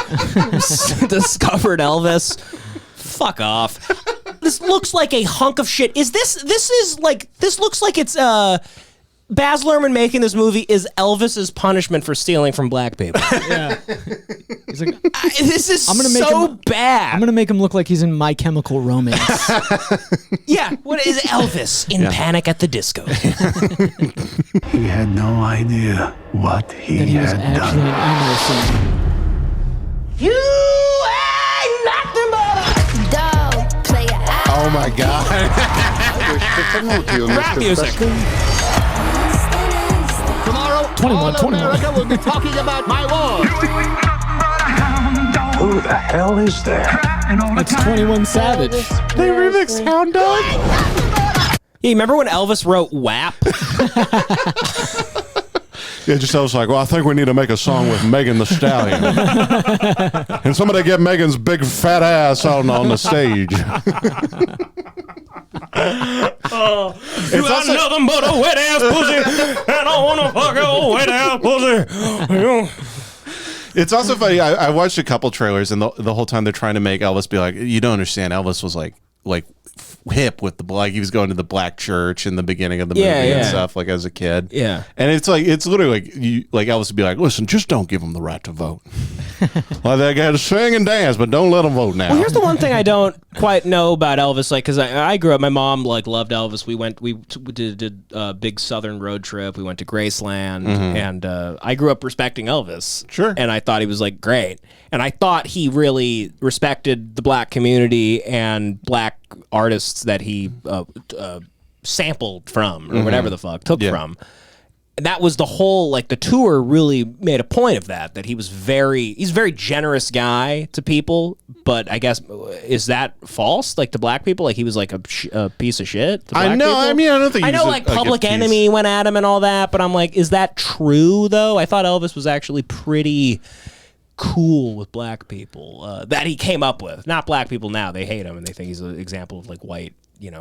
discovered Elvis. Fuck off. This looks like a hunk of shit. This looks like it's Baz Luhrmann making this movie is Elvis's punishment for stealing from black people. Yeah. He's like, This is so bad. I'm gonna make him look like he's in My Chemical Romance. Yeah, what is Elvis in Panic at the Disco? He had no idea what he That he was had actually done. an Emerson. You ain't nothing but Dog, play it out. Oh my God. I wish to promote you, rap Mr. music. President. Tomorrow, 21, all 21. America will be talking about my war. Who the hell is there? It's 21 Savage. They remixed Hound Dog? Yeah, you remember when Elvis wrote WAP? Yeah, just I was like, well, I think we need to make a song with Megan the Stallion. And somebody get Megan's big fat ass out on the stage. You got nothing but a wet ass pussy, and I wanna fuck your wet ass pussy. It's also funny. I watched a couple trailers, and the whole time they're trying to make Elvis be like, you don't understand. Elvis was like hip with he was going to the black church in the beginning of the movie and stuff, like as a kid. Yeah. And it's literally like Elvis would be like, listen, just don't give him the right to vote. Like they got to sing and dance, but don't let them vote now. Well, here's the one thing I don't quite know about Elvis, like, because I grew up, my mom like loved Elvis. We did a big Southern road trip. We went to Graceland, and I grew up respecting Elvis. Sure. And I thought he was like great, and I thought he really respected the black community and black artists that he sampled from or whatever the fuck took from. that was the whole, like, the tour really made a point of that he's a very generous guy to people, but I guess, is that false? Like, to black people? Like, he was like a piece of shit to black people? I mean, I don't think I know, like, Public Enemy went at him and all that, but I'm like, is that true, though? I thought Elvis was actually pretty cool with black people, that he came up with. Not black people now. They hate him, and they think he's an example of, like, white,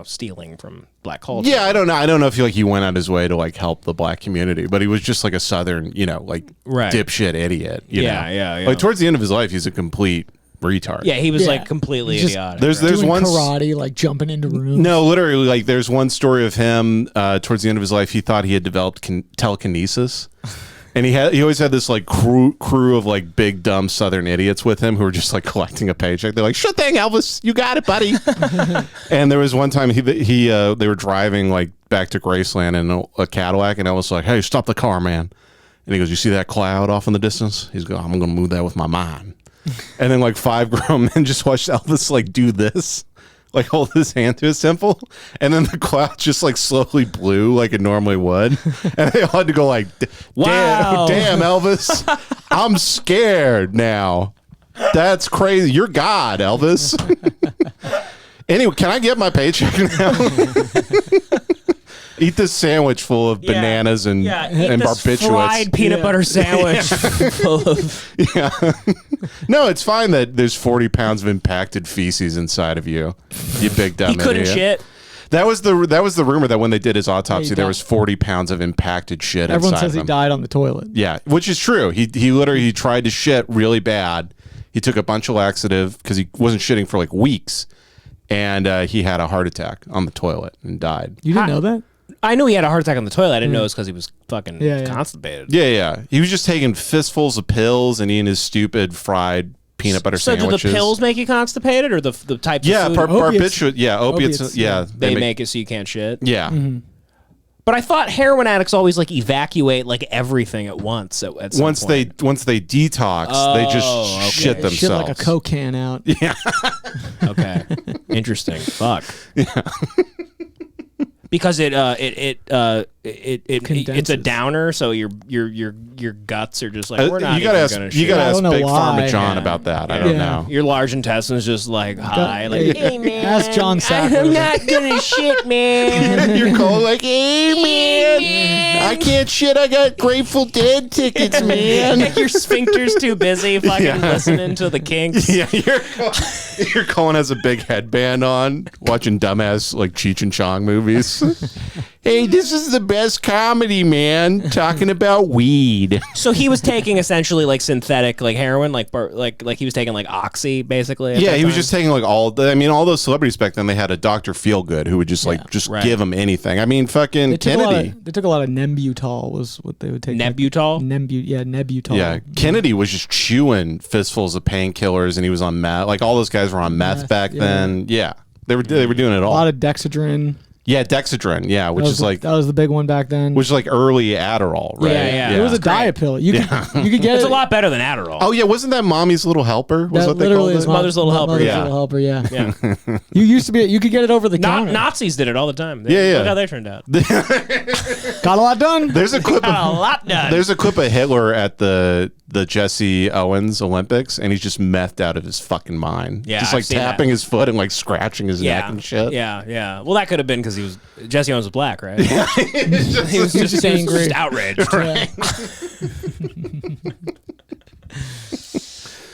stealing from black culture. Yeah, I don't know. I don't know if he went out his way to, like, help the black community, but he was just like a Southern, dipshit idiot. You know? Yeah. Like, towards the end of his life, he's a complete retard. Yeah, he was like completely idiotic. There's doing one karate, like jumping into rooms. No, literally, like, there's one story of him towards the end of his life. He thought he had developed telekinesis. And he always had this, like, crew of, like, big dumb Southern idiots with him who were just, like, collecting a paycheck. They're like, "Sure thing, Elvis, you got it, buddy." And there was one time they were driving, like, back to Graceland in a Cadillac, and Elvis was like, "Hey, stop the car, man." And he goes, "You see that cloud off in the distance?" He's going, "I'm gonna move that with my mind." And then, like, 5 grown men just watched Elvis, like, do this. Like, hold his hand to his temple, and then the cloud just, like, slowly blew like it normally would, and they all had to go like, Wow. damn, Elvis, I'm scared now. That's crazy. You're God, Elvis." Anyway, can I get my paycheck now? Eat this sandwich full of bananas and barbiturates. Fried peanut butter sandwich full of. Yeah. No, it's fine that there's 40 pounds of impacted feces inside of you. You big dumb idiot. He couldn't shit. That was the rumor that when they did his autopsy, there was 40 pounds of impacted shit. Everyone inside says of he him. died on the toilet. Yeah, which is true. He literally tried to shit really bad. He took a bunch of laxative because he wasn't shitting for like weeks, and he had a heart attack on the toilet and died. You didn't know that? I knew he had a heart attack on the toilet. I didn't know it was because he was fucking constipated. Yeah. He was just taking fistfuls of pills and eating his stupid fried peanut butter sandwiches. So do the pills make you constipated, or the types of food? Barbiturate. Yeah, opiates. Yeah, they make it so you can't shit. Yeah. Mm-hmm. But I thought heroin addicts always like evacuate like everything at once. At some once point. they detox, they just shit themselves. Shit like a Coke can out. Yeah. Okay. Interesting. Fuck. Yeah. Because it's a downer, so your guts are just like, we're not. You gotta ask Big Pharma John Yeah. about that. I don't know. Your large intestine's just like high, like, hey man, Ask John Sacker. I'm not gonna shit, man. You're cold like, hey man, I can't shit. I got Grateful Dead tickets, man. Like your sphincter's too busy fucking listening to the Kinks. Yeah, you're Colin has a big headband on, watching dumbass like Cheech and Chong movies. Hey, this is the best comedy, man. Talking about weed. So he was taking essentially like synthetic, like heroin, like he was taking like Oxy, basically. Yeah, he was just taking like all those celebrities back then. They had a Dr. Feelgood who would just give them anything. I mean, fucking Kennedy. They took a lot of Nembutol was what they would take. Nebutol? Nebutol. Yeah, Kennedy was just chewing fistfuls of painkillers, and he was on meth. Like all those guys were on meth back then. Yeah, they were doing it all. A lot of Dexedrine. Yeah, Dexedrine. Yeah, which is like that was the big one back then. Which is like early Adderall, right? Yeah. It was a diet pill. You could get It's it. a lot better than Adderall. Oh yeah, wasn't that Mommy's Little Helper? Was That what they called literally it? is Mother's Little Helper. Mother's Yeah. Little Helper. Yeah. Yeah. You used to be. You could get it over the counter. Nazis did it all the time. Yeah. Look how they turned out. Got a lot done. There's a clip. A lot done. There's a clip of Hitler at the Jesse Owens Olympics, and he's just methed out of his fucking mind. Yeah, just I've like seen tapping that. his foot and like scratching his neck and shit. Yeah. Well, that could have been because Jesse Owens was black, right? He was just angry. just outraged. Right.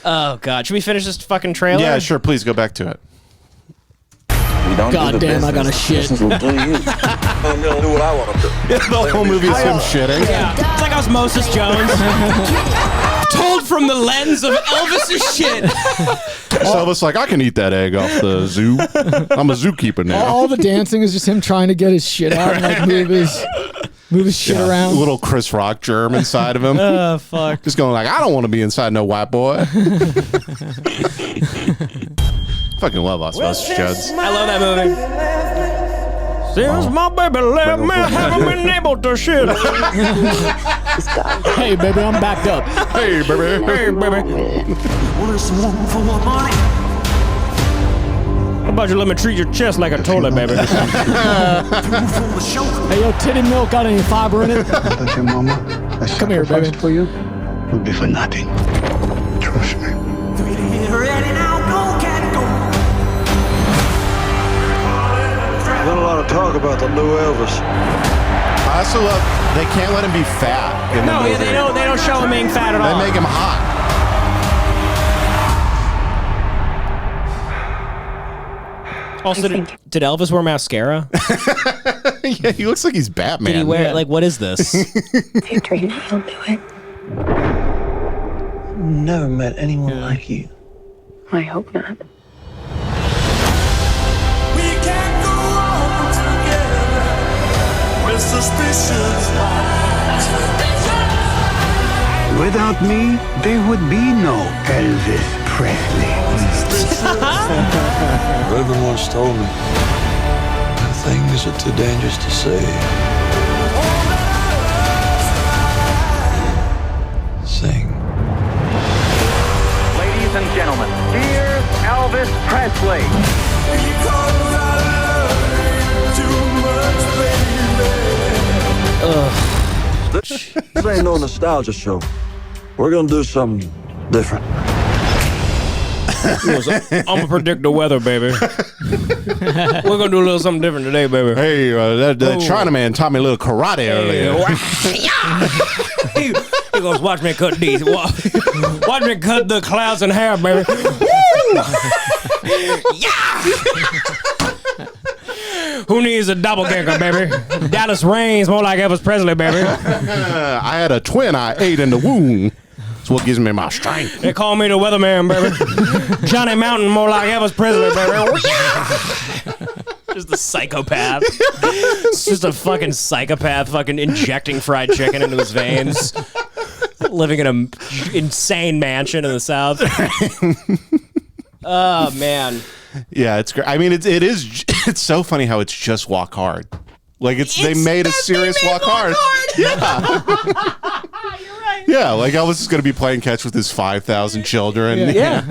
Oh God, should we finish this fucking trailer? Yeah, sure. Please go back to it. God damn, I got a shit. Will do you. I'm gonna do what I want to do. The whole movie is him shitting. Yeah. It's like Osmosis Jones. Told from the lens of Elvis's shit. So Elvis like, I can eat that egg off the zoo. I'm a zookeeper now. All the dancing is just him trying to get his shit out and like move his shit around. Little Chris Rock germ inside of him. Oh fuck. Just going like, I don't want to be inside no white boy. Fucking love Osmosis Jones. I love that movie. Since my baby left me, I haven't been able to shit. Hey, baby, I'm backed up. Hey, baby. Hey, baby. Well, there's some one for one money. about you let me treat your chest like a toilet, baby? Hey, yo, titty milk got any fiber in it? But your mama, Come here, baby. for you would be for nothing. Trust me. Been a lot of talk about the new Elvis. I also love they can't let him be fat. In the movie. They don't show him being fat at all. They make him hot. Also, did Elvis wear mascara? Yeah, he looks like he's Batman. Did he wear like what is this? If you dream it, you'll do it. Never met anyone like you. I hope not. Without me, there would be no Elvis Presley. Reverend once told me, things are too dangerous to say. Sing. Ladies and gentlemen, here's Elvis Presley. This ain't no nostalgia show. We're gonna do something different. I'm gonna predict the weather, baby. We're gonna do a little something different today, baby. Hey, that Chinaman taught me a little karate earlier. He goes, watch me cut these. Watch me cut the clouds in half, baby. Who needs a doppelganger, baby? Dallas Reigns, more like Elvis Presley, baby. I had a twin I ate in the womb. That's what gives me my strength. They call me the weatherman, baby. Johnny Mountain, more like Elvis Presley, baby. Just a psychopath. It's just a fucking psychopath fucking injecting fried chicken into his veins. Living in an insane mansion in the South. Oh, man. Yeah, it's great. I mean, it's so funny how it's just Walk Hard. Like they made a serious Walk Hard. Yeah. You're right. Yeah, like Elvis is going to be playing catch with his 5,000 children. Yeah.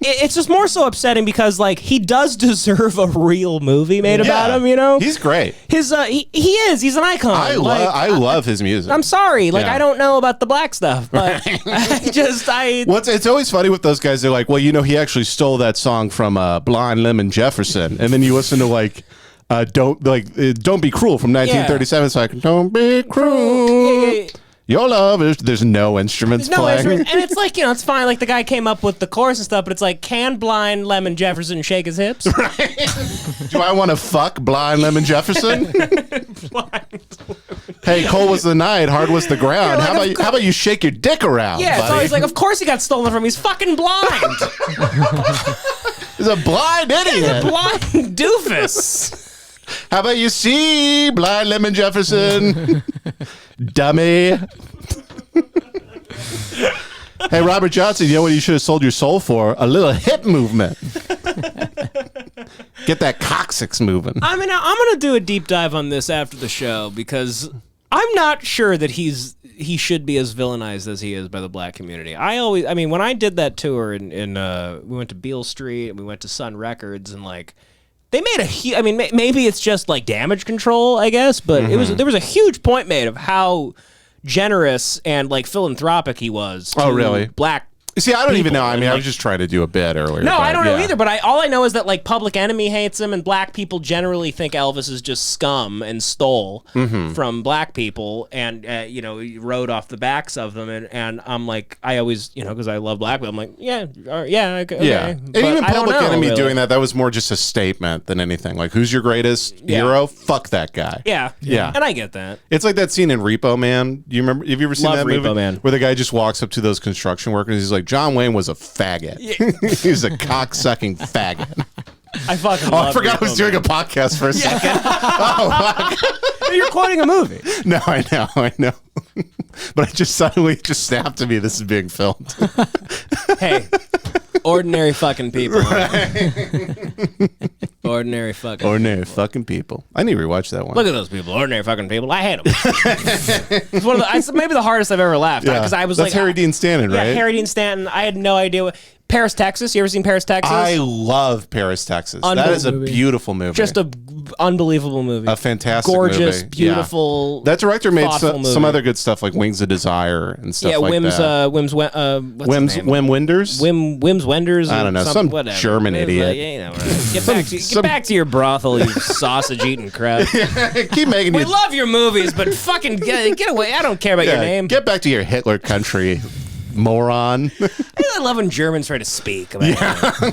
It's just more so upsetting because like he does deserve a real movie made about him, you know? He's great. He's an icon. I love his music. I'm sorry, like I don't know about the black stuff, but it's always funny with those guys. They're like, well, you know, he actually stole that song from Blind Lemon Jefferson, and then you listen to like Don't Be Cruel from 1937. It's like, don't be cruel. Your love is, there's no instruments playing. And it's like, you know, it's fine. Like the guy came up with the chorus and stuff, but it's like, can Blind Lemon Jefferson shake his hips? Right. Do I want to fuck Blind Lemon Jefferson? Hey, cold was the night, hard was the ground. Like, how about you shake your dick around? Yeah, buddy? So he's like, of course he got stolen from him. He's fucking blind. He's a blind idiot. He's a blind doofus. How about you see Blind Lemon Jefferson? Dummy. Hey, Robert Johnson, you know what you should have sold your soul for? A little hip movement. Get that coccyx moving. I mean, I'm going to do a deep dive on this after the show because I'm not sure that he should be as villainized as he is by the black community. When I did that tour we went to Beale Street and we went to Sun Records and like, they made maybe it's just like Damage Control, I guess, but there was a huge point made of how generous and like philanthropic he was to black See, I don't even know. I mean, I was just trying to do a bit earlier. No, I don't know either. But all I know is that like Public Enemy hates him, and black people generally think Elvis is just scum and stole from black people, and he rode off the backs of them. And I'm like, I always, because I love black people, I'm like, okay. Yeah. And even Public Enemy doing that was more just a statement than anything. Like, who's your greatest hero? Fuck that guy. Yeah. And I get that. It's like that scene in Repo Man. You remember? Have you ever seen that movie? Repo Man. Where the guy just walks up to those construction workers. He's like, John Wayne was a faggot. Yeah. He's a cocksucking faggot. I fucking love I forgot I was doing a podcast for a second. Oh, fuck. You're quoting a movie. No, I know. But I just suddenly snapped to me this is being filmed. Hey, ordinary fucking people. Right? Ordinary fucking people. I need to rewatch that one. Look at those people. Ordinary fucking people. I hate them. It's one of maybe the hardest I've ever laughed. Because I was That's Harry Dean Stanton, right? Yeah, Harry Dean Stanton. I had no idea what... Paris, Texas. You ever seen Paris, Texas? I love Paris, Texas. That is a beautiful movie. Just a unbelievable movie. A fantastic gorgeous, movie. beautiful. Yeah. That director made some other good stuff like Wings of Desire and stuff like that. Wim's Wim Wenders? Wim's Wenders. I don't know. Some German idiot. Get back to your brothel, you sausage-eating crap. Keep making We love your movies, but fucking get away. I don't care about your name. Get back to your Hitler country, moron. I love when Germans try to speak about it.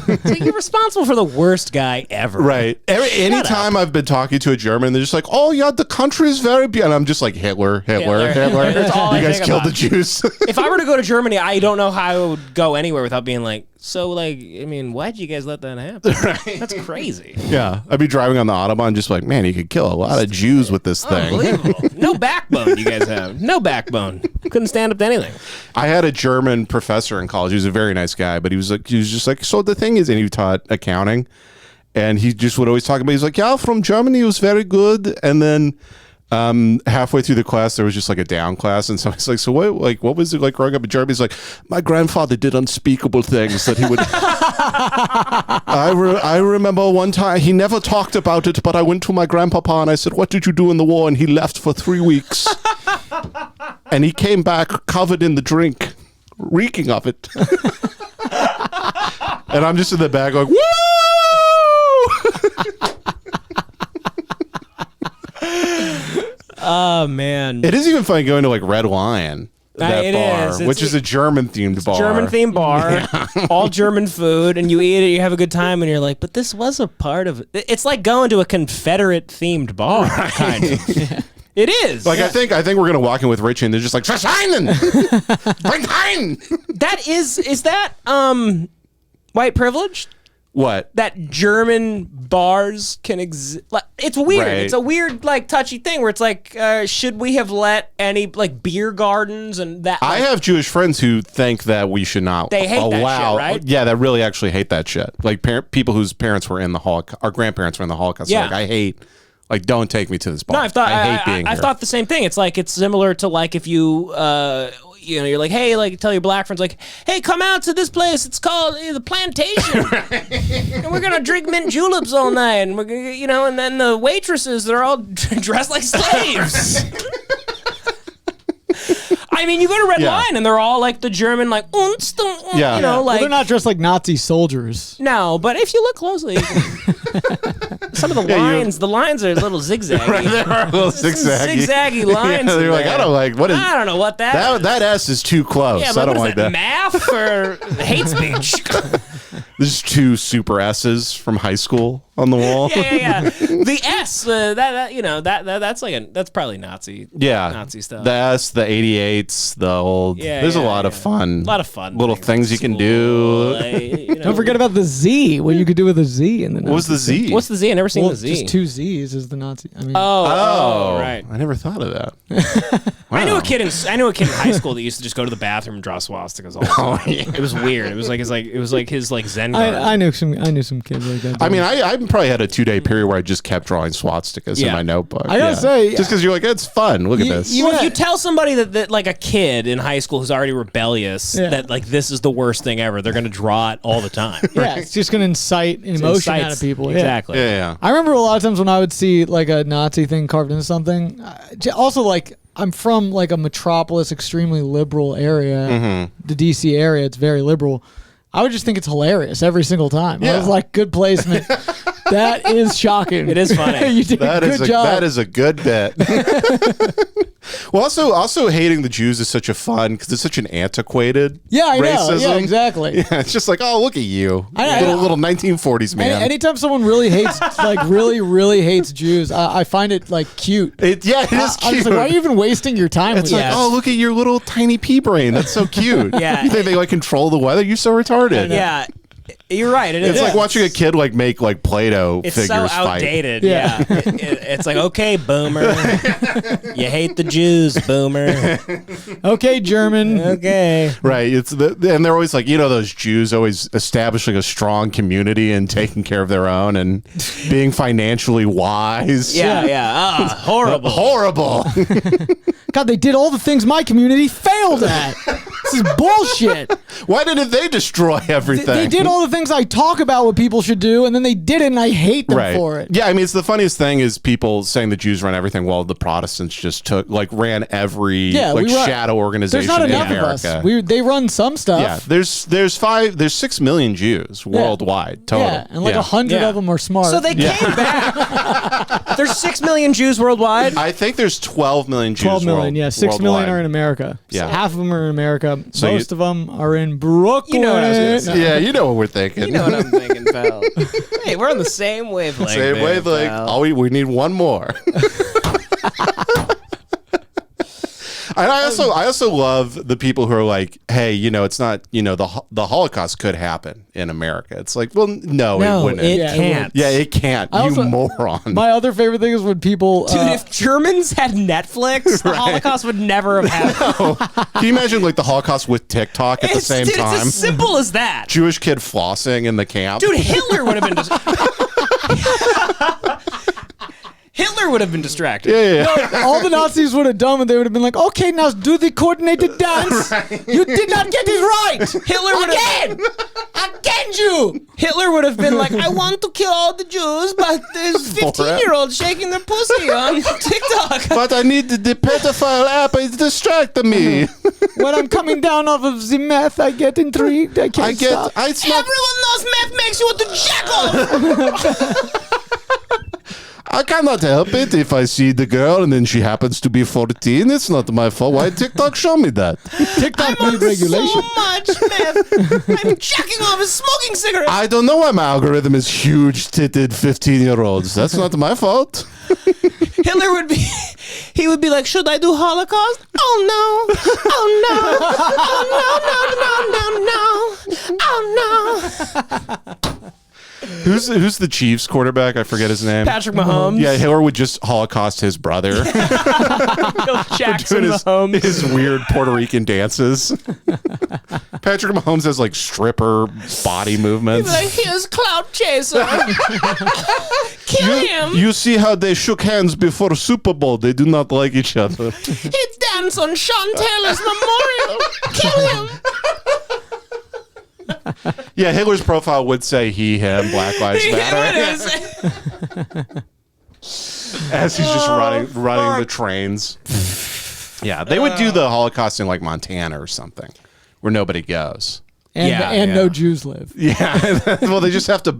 It's like, you're responsible for the worst guy ever. Right. Anytime I've been talking to a German, they're just like, oh, yeah, the country is very beautiful. And I'm just like, Hitler. That's all you I guys think killed about. the Jews. If I were to go to Germany, I don't know how I would go anywhere without being like, so, like, I mean, why'd you guys let that happen? Right. That's crazy. Yeah. I'd be driving on the Autobahn just like, man, you could kill a lot of Jews with this thing. Unbelievable. No backbone you guys have. No backbone. Couldn't stand up to anything. I had a German professor in college. He was a very nice guy, but he was just like, so the thing is, and he taught accounting, and he just would always talk about, he's like, yeah, from Germany, it was very good. And then halfway through the class, there was just like a down class, and somebody's like, so what was it like growing up in Germany? He's like, my grandfather did unspeakable things that he would. I remember one time, he never talked about it, but I went to my grandpapa and I said, what did you do in the war? And he left for 3 weeks. And he came back covered in the drink, reeking of it. And I'm just in the back going, woo! Oh, man. It is even funny going to like Red Lion, that bar, which is a German-themed bar. German-themed bar, all German food, and you eat it, you have a good time, and you're like, but this was a part of it. It's like going to a Confederate-themed bar, kind of. Yeah. It is. Like, I think we're going to walk in with Richie, and they're just like, Verschweinen! That is that white privilege? What? That German bars can exist. Like, it's weird. Right. It's a weird, like, touchy thing where it's like, should we have let any, like, beer gardens and that? I have Jewish friends who think that we should not They hate allow. that shit, right? Yeah, that really actually hate that shit. Like, people whose parents were in the Holocaust, our grandparents were in the Holocaust. Yeah. So, like, I hate. Like, don't take me to this bar. No, I hate being here. I thought the same thing. It's like, it's similar to, like, if you, you're like, hey, like, tell your black friends, like, hey, come out to this place. It's called the Plantation. And we're going to drink mint juleps all night. And we're gonna, and then the waitresses, they're all dressed like slaves. I mean, you go to Red Lion and they're all like the German, like, like. Well, they're not dressed like Nazi soldiers. No, but if you look closely, some of the lines, the lines are a little zigzaggy. Right, they are a little zigzaggy. Zigzaggy lines. Yeah, they're like, I don't like, what is. I don't know what that is. That S is too close. Yeah, I but don't what like is that. Math or hate speech? There's 2 super S's from high school on the wall. Yeah. The S, that's probably Nazi. Yeah. Nazi stuff. The S, the 88s, the old. There's a lot of fun. A lot of fun. Little things you can do. Don't forget about the Z. What you could do with a Z in the Nazi. What was the Z? What's the Z? I never seen the Z. Just 2 Z's is the Nazi. I mean, oh, right. I never thought of that. Wow. I knew a kid in high school that used to just go to the bathroom and draw swastikas all the time. It was weird. It was like his Zen garden. I knew some kids like that. I mean, I probably had a 2-day period where I just kept drawing swastikas in my notebook. I gotta say, just because you're like, it's fun. Look at this. If you tell somebody that like a kid in high school who's already rebellious that like this is the worst thing ever, they're gonna draw it all the time. Yeah, it's just gonna incite emotion out of people. Exactly. Yeah. I remember a lot of times when I would see like a Nazi thing carved into something. Also, like, I'm from like a metropolis, extremely liberal area, the DC area. It's very liberal. I would just think it's hilarious every single time. I was like, good placement. That is shocking. It is funny. You did a good job. That is a good bit. Well, also hating the Jews is such a fun because it's such an antiquated racism. Yeah, exactly. Yeah, it's just like, oh, look at you, little 1940s man. Anytime someone really hates, like really hates Jews, I find it like cute. It is cute. I'm just like, why are you even wasting your time with like, oh, look at your little tiny pea brain. That's so cute. Yeah. You think they like control the weather? You're so retarded. Yeah. You're right. It's like watching a kid like make like Play-Doh figures fight. It's so outdated. Yeah. It's like, okay, boomer. You hate the Jews, boomer. Okay, German. Okay. Right. And they're always like, those Jews always establishing a strong community and taking care of their own and being financially wise. Yeah. Horrible. Horrible. God, they did all the things my community failed at. This is bullshit. Why didn't they destroy everything? They did all the things I talk about what people should do, and then they did it, and I hate them for it. Yeah, I mean, it's the funniest thing is people saying the Jews run everything while the Protestants just ran every shadow organization there's not in enough America. Of us. They run some stuff. Yeah, there's 6 million Jews worldwide total. Yeah, and 100 of them are smart. So they came back. There's 6 million Jews worldwide. I think there's 12 million Jews. 12 million, yeah. 6 worldwide. million are in America. Yeah. So half of them are in America. So most of them are in Brooklyn. You know what I was going to say. Yeah, you know what we're thinking. You know what I'm thinking, pal. Hey, we're on the same wavelength. Same wavelength. Pal. We need one more. And I also love the people who are like, hey, it's not, the Holocaust could happen in America. It's like, well, no, it wouldn't. It can't. Yeah, it can't. You moron. My other favorite thing is when people... Dude, if Germans had Netflix, the Holocaust would never have happened. Can you imagine the Holocaust with TikTok at the same time? It's as simple as that. Jewish kid flossing in the camp. Dude, Hitler would have been... Hitler would have been distracted. Yeah. No, all the Nazis would have done, and they would have been like, okay, now do the coordinated dance. Right. You did not get it right. Hitler would have... Again, Jew. Hitler would have been like, I want to kill all the Jews, but there's 15-year-olds shaking their pussy on TikTok. But I need the pedophile app. It's distracting me. When I'm coming down off of the meth, I get intrigued. I can't stop. Everyone knows meth makes you want to jack off. I cannot help it if I see the girl and then she happens to be 14. It's not my fault. Why TikTok show me that? TikTok needs regulation. So much meth. I'm jacking off and smoking cigarettes. I don't know why my algorithm is huge-titted 15-year-olds. That's not my fault. Hitler would be... He would be like, should I do Holocaust? Oh, no. Oh, no. Oh, no, no, no, no, no. Oh, no. Who's the Chiefs quarterback? I forget his name. Patrick Mahomes. Yeah, Hitler would just Holocaust his brother. Jackson Mahomes. His weird Puerto Rican dances. Patrick Mahomes has stripper body movements. He's like, here's Cloud Chaser. Kill him. You see how they shook hands before Super Bowl. They do not like each other. He danced on Sean Taylor's memorial. Kill him. Yeah, Hitler's profile would say he, him, Black Lives Matter. As he's just running the trains. Yeah, they would do the Holocaust in Montana or something, where nobody goes. And no Jews live. Yeah, well, they just have to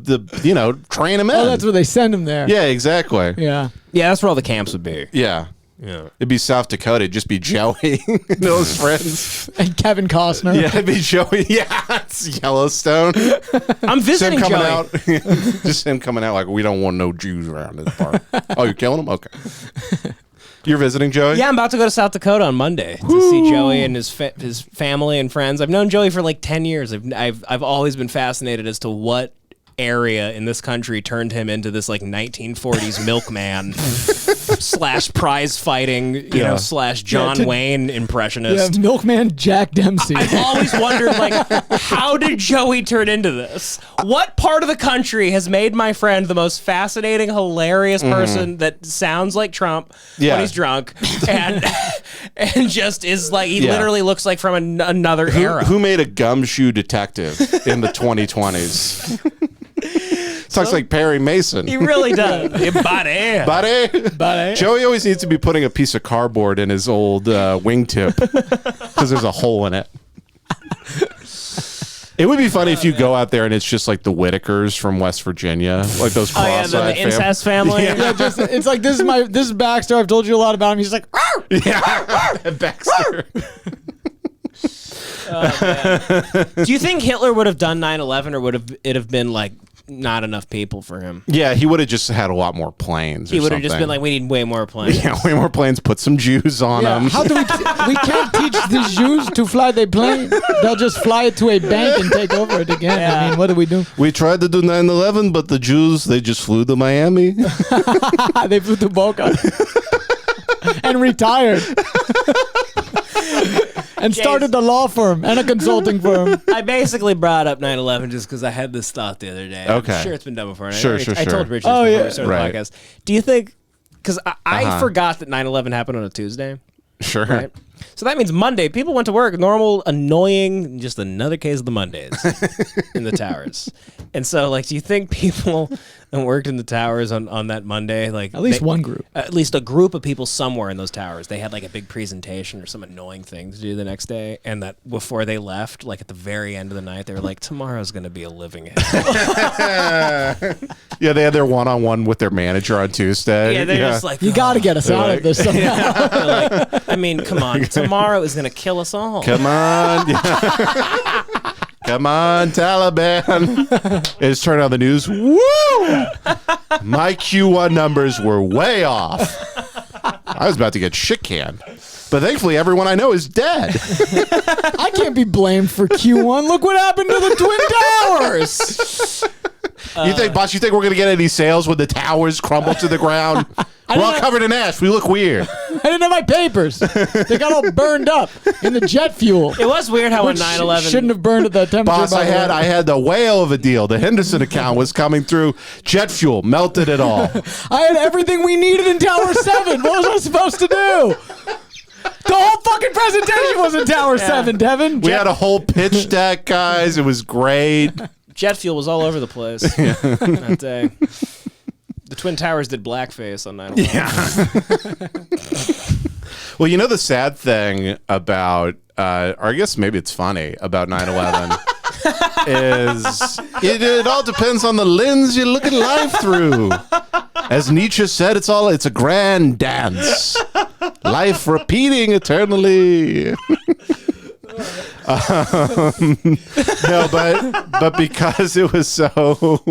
train them in. Oh, that's where they send them there. Yeah, exactly. Yeah, that's where all the camps would be. Yeah. It'd be South Dakota. It'd just be Joey and those friends. And Kevin Costner. Yeah, it'd be Joey. Yeah, it's Yellowstone. I'm visiting coming Joey. Out, just him coming out we don't want no Jews around this part. Oh, you're killing them? Okay. You're visiting Joey? Yeah, I'm about to go to South Dakota on Monday to see Joey and his family and friends. I've known Joey for 10 years. I've always been fascinated as to what area in this country turned him into this 1940s milkman / prize fighting, / John Wayne impressionist. Yeah, milkman Jack Dempsey. I've always wondered, how did Joey turn into this? What part of the country has made my friend the most fascinating, hilarious person that sounds like Trump when he's drunk and just is he literally looks like from another era? Who made a gumshoe detective in the 2020s? Talks like Perry Mason. He really does. Buddy. Joey always needs to be putting a piece of cardboard in his old wingtip because there's a hole in it. It would be funny if you go out there and it's just the Whitakers from West Virginia, those cross-eyed the incest family. Yeah, it's this is Baxter. I've told you a lot about him. He's like, arr! Yeah, Baxter. Do you think Hitler would have done 9/11, or would it have been not enough people for him? Yeah, he would have just had a lot more planes. He would have just been we need way more planes. Yeah, way more planes. Put some Jews on them. How do we can't teach these Jews to fly their plane. They'll just fly it to a bank and take over it again. Yeah. I mean, what do we do? We tried to do 9/11, but the Jews, they just flew to Miami. They flew to Boca and retired. And started a law firm and a consulting firm. I basically brought up 9/11 just because I had this thought the other day. Okay. I'm sure it's been done before. Sure. I told Richard before we started the podcast. Do you think... Because I forgot that 9/11 happened on a Tuesday. Sure. Right? So that means Monday, people went to work, normal, annoying, just another case of the Mondays in the towers. And so, like, do you think people that worked in the towers on that Monday, like... At least one group. At least a group of people somewhere in those towers, they had, like, a big presentation or some annoying thing to do the next day, and that before they left, like, at the very end of the night, they were like, tomorrow's going to be a living hell. Yeah, they had their one-on-one with their manager on Tuesday. Yeah, they're just like... You got to get us out of this somehow. Like, I mean, come on. Tomorrow is going to kill us all. Come on. Come on, Taliban. It's turned on the news. Woo! My Q1 numbers were way off. I was about to get shit canned. But thankfully, everyone I know is dead. I can't be blamed for Q1. Look what happened to the Twin Towers. You think we're going to get any sales when the towers crumble to the ground? We're all covered in ash. We look weird. I didn't have my papers. They got all burned up in the jet fuel. It was weird how on 9/11 shouldn't have burned at that temperature. Boss, I had the whale of a deal. The Henderson account was coming through. Jet fuel melted it all. I had everything we needed in Tower 7. What was I supposed to do? The whole fucking presentation was in Tower 7, Devin. We had a whole pitch deck, guys. It was great. jet fuel was all over the place that day. The Twin Towers did blackface on 9/11. Yeah. Well, you know the sad thing about, or I guess maybe it's funny about 9/11 is it all depends on the lens you look at life through. As Nietzsche said, it's a grand dance. Life repeating eternally. No, but because it was so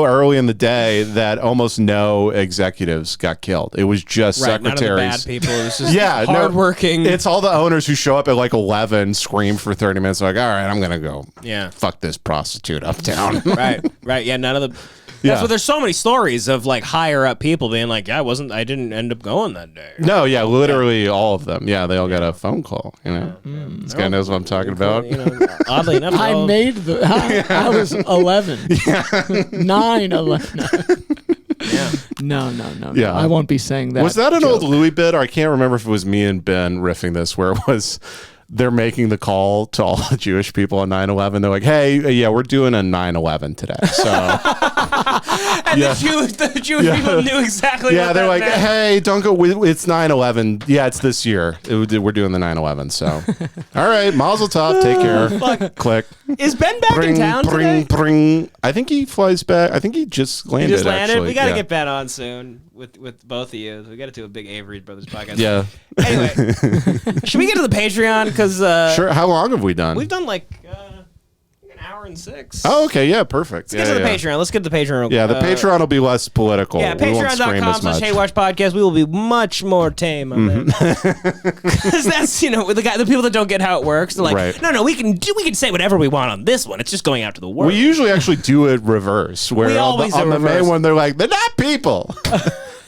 early in the day that almost no executives got killed. It was just secretaries. None of the bad people. It was just hardworking. No, it's all the owners who show up at like 11, scream for 30 minutes, like, all right, I'm gonna go. Yeah. Fuck this prostitute uptown. Right. Yeah. None of the. That's why there's so many stories of like higher up people being like, I didn't end up going that day. No, yeah, literally all of them. Yeah, they all got a phone call. You know, this guy knows what I'm talking about. You know, oddly enough, I was 11. 9/11. Yeah. No. Yeah. I won't be saying that. Was that an joke. old Louis bit? Or I can't remember if it was me and Ben riffing this, where it was they're making the call to all the Jewish people on 9/11. They're like, hey, yeah, we're doing a 9/11 today. So, and the Jewish people knew exactly. Yeah, what they're that like, meant. hey, don't go. It's 9/11. Yeah, it's this year. We're doing the 9/11. So, all right, Mazel Tov. Take care. Click. Is Ben back in town today? I think he flies back. I think he just landed. He just landed. Actually. We got to get Ben on soon with both of you. We got to do a big Avery Brothers podcast. Yeah. Anyway, should we get to the Patreon? Because sure. How long have we done? We've done like an hour and 6. Oh, okay. Yeah, perfect. Let's get to the Patreon. Let's get to the Patreon. Yeah, the Patreon will be less political. Yeah, patreon.com/HateWatch we will be much more tame on that. Because that's, the people that don't get how it works. They're like, right. No, we can say whatever we want on this one. It's just going out to the world. We usually actually do it reverse. Where We always on the reverse. main one, they're like, they're not people.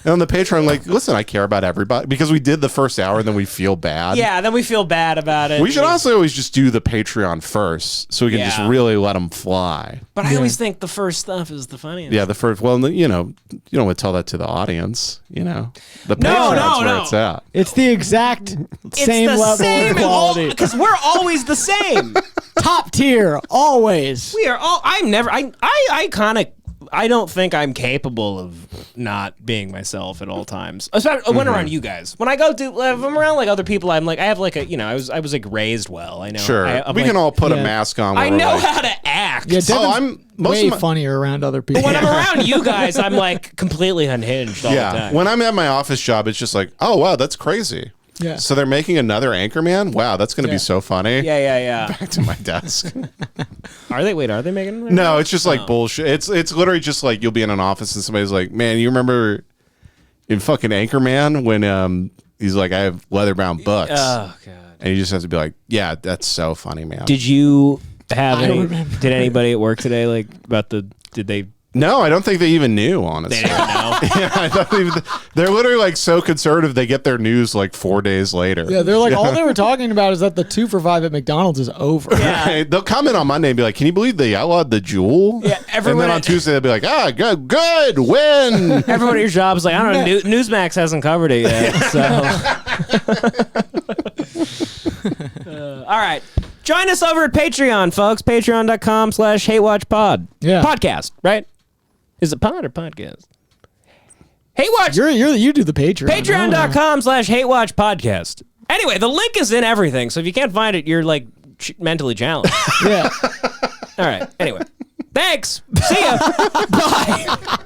And on the Patreon, like, listen, I care about everybody. Because we did the first hour and then we feel bad. Yeah, then we feel bad about it. We should also always just do the Patreon first so we can just really let them fly. But I always think the first stuff is the funniest. Yeah, the first, well, you don't want to tell that to the audience, The Patreon's where it's at. It's the exact same level of quality. Because we're always the same. Top tier, always. We are all, I don't think I'm capable of not being myself at all times. Especially when around you guys. When I go to, if I'm around like other people, I'm like, I have like a, I was like raised well. I know. Sure. I'm we like, can all put a mask on. I know how to act. Yeah, Devin's I'm way funnier around other people. But when I'm around you guys, I'm like completely unhinged all the time. When I'm at my office job, it's just like, oh, wow, that's crazy. Yeah. So they're making another Anchorman? Wow, that's going to be so funny. Yeah. Back to my desk. Are they making No, it's just like bullshit. It's literally just like you'll be in an office and somebody's like, man, you remember in fucking Anchorman when he's like, I have leather-bound books. Oh, God. And you just have to be like, yeah, that's so funny, man. Did you have did anybody at work today, like, did they No, I don't think they even knew, honestly. They didn't know. Yeah, I don't they're literally like so conservative they get their news like 4 days later. Yeah, they're like, all they were talking about is that the 2 for $5 at McDonald's is over. Yeah. Right? They'll come in on Monday and be like, can you believe they outlawed the Jewel? Yeah, and then on Tuesday they'll be like, good, win. Everyone at your job is like, I don't know, Newsmax hasn't covered it yet. So, all right. Join us over at Patreon, folks. Patreon.com/HateWatchPod. Yeah. Podcast, right? Is it pod or podcast? Hate Watch. You do the Patreon. Patreon.com/HateWatchPodcast. Anyway, the link is in everything, so if you can't find it, you're like mentally challenged. Yeah. All right. Anyway, thanks. See ya. Bye.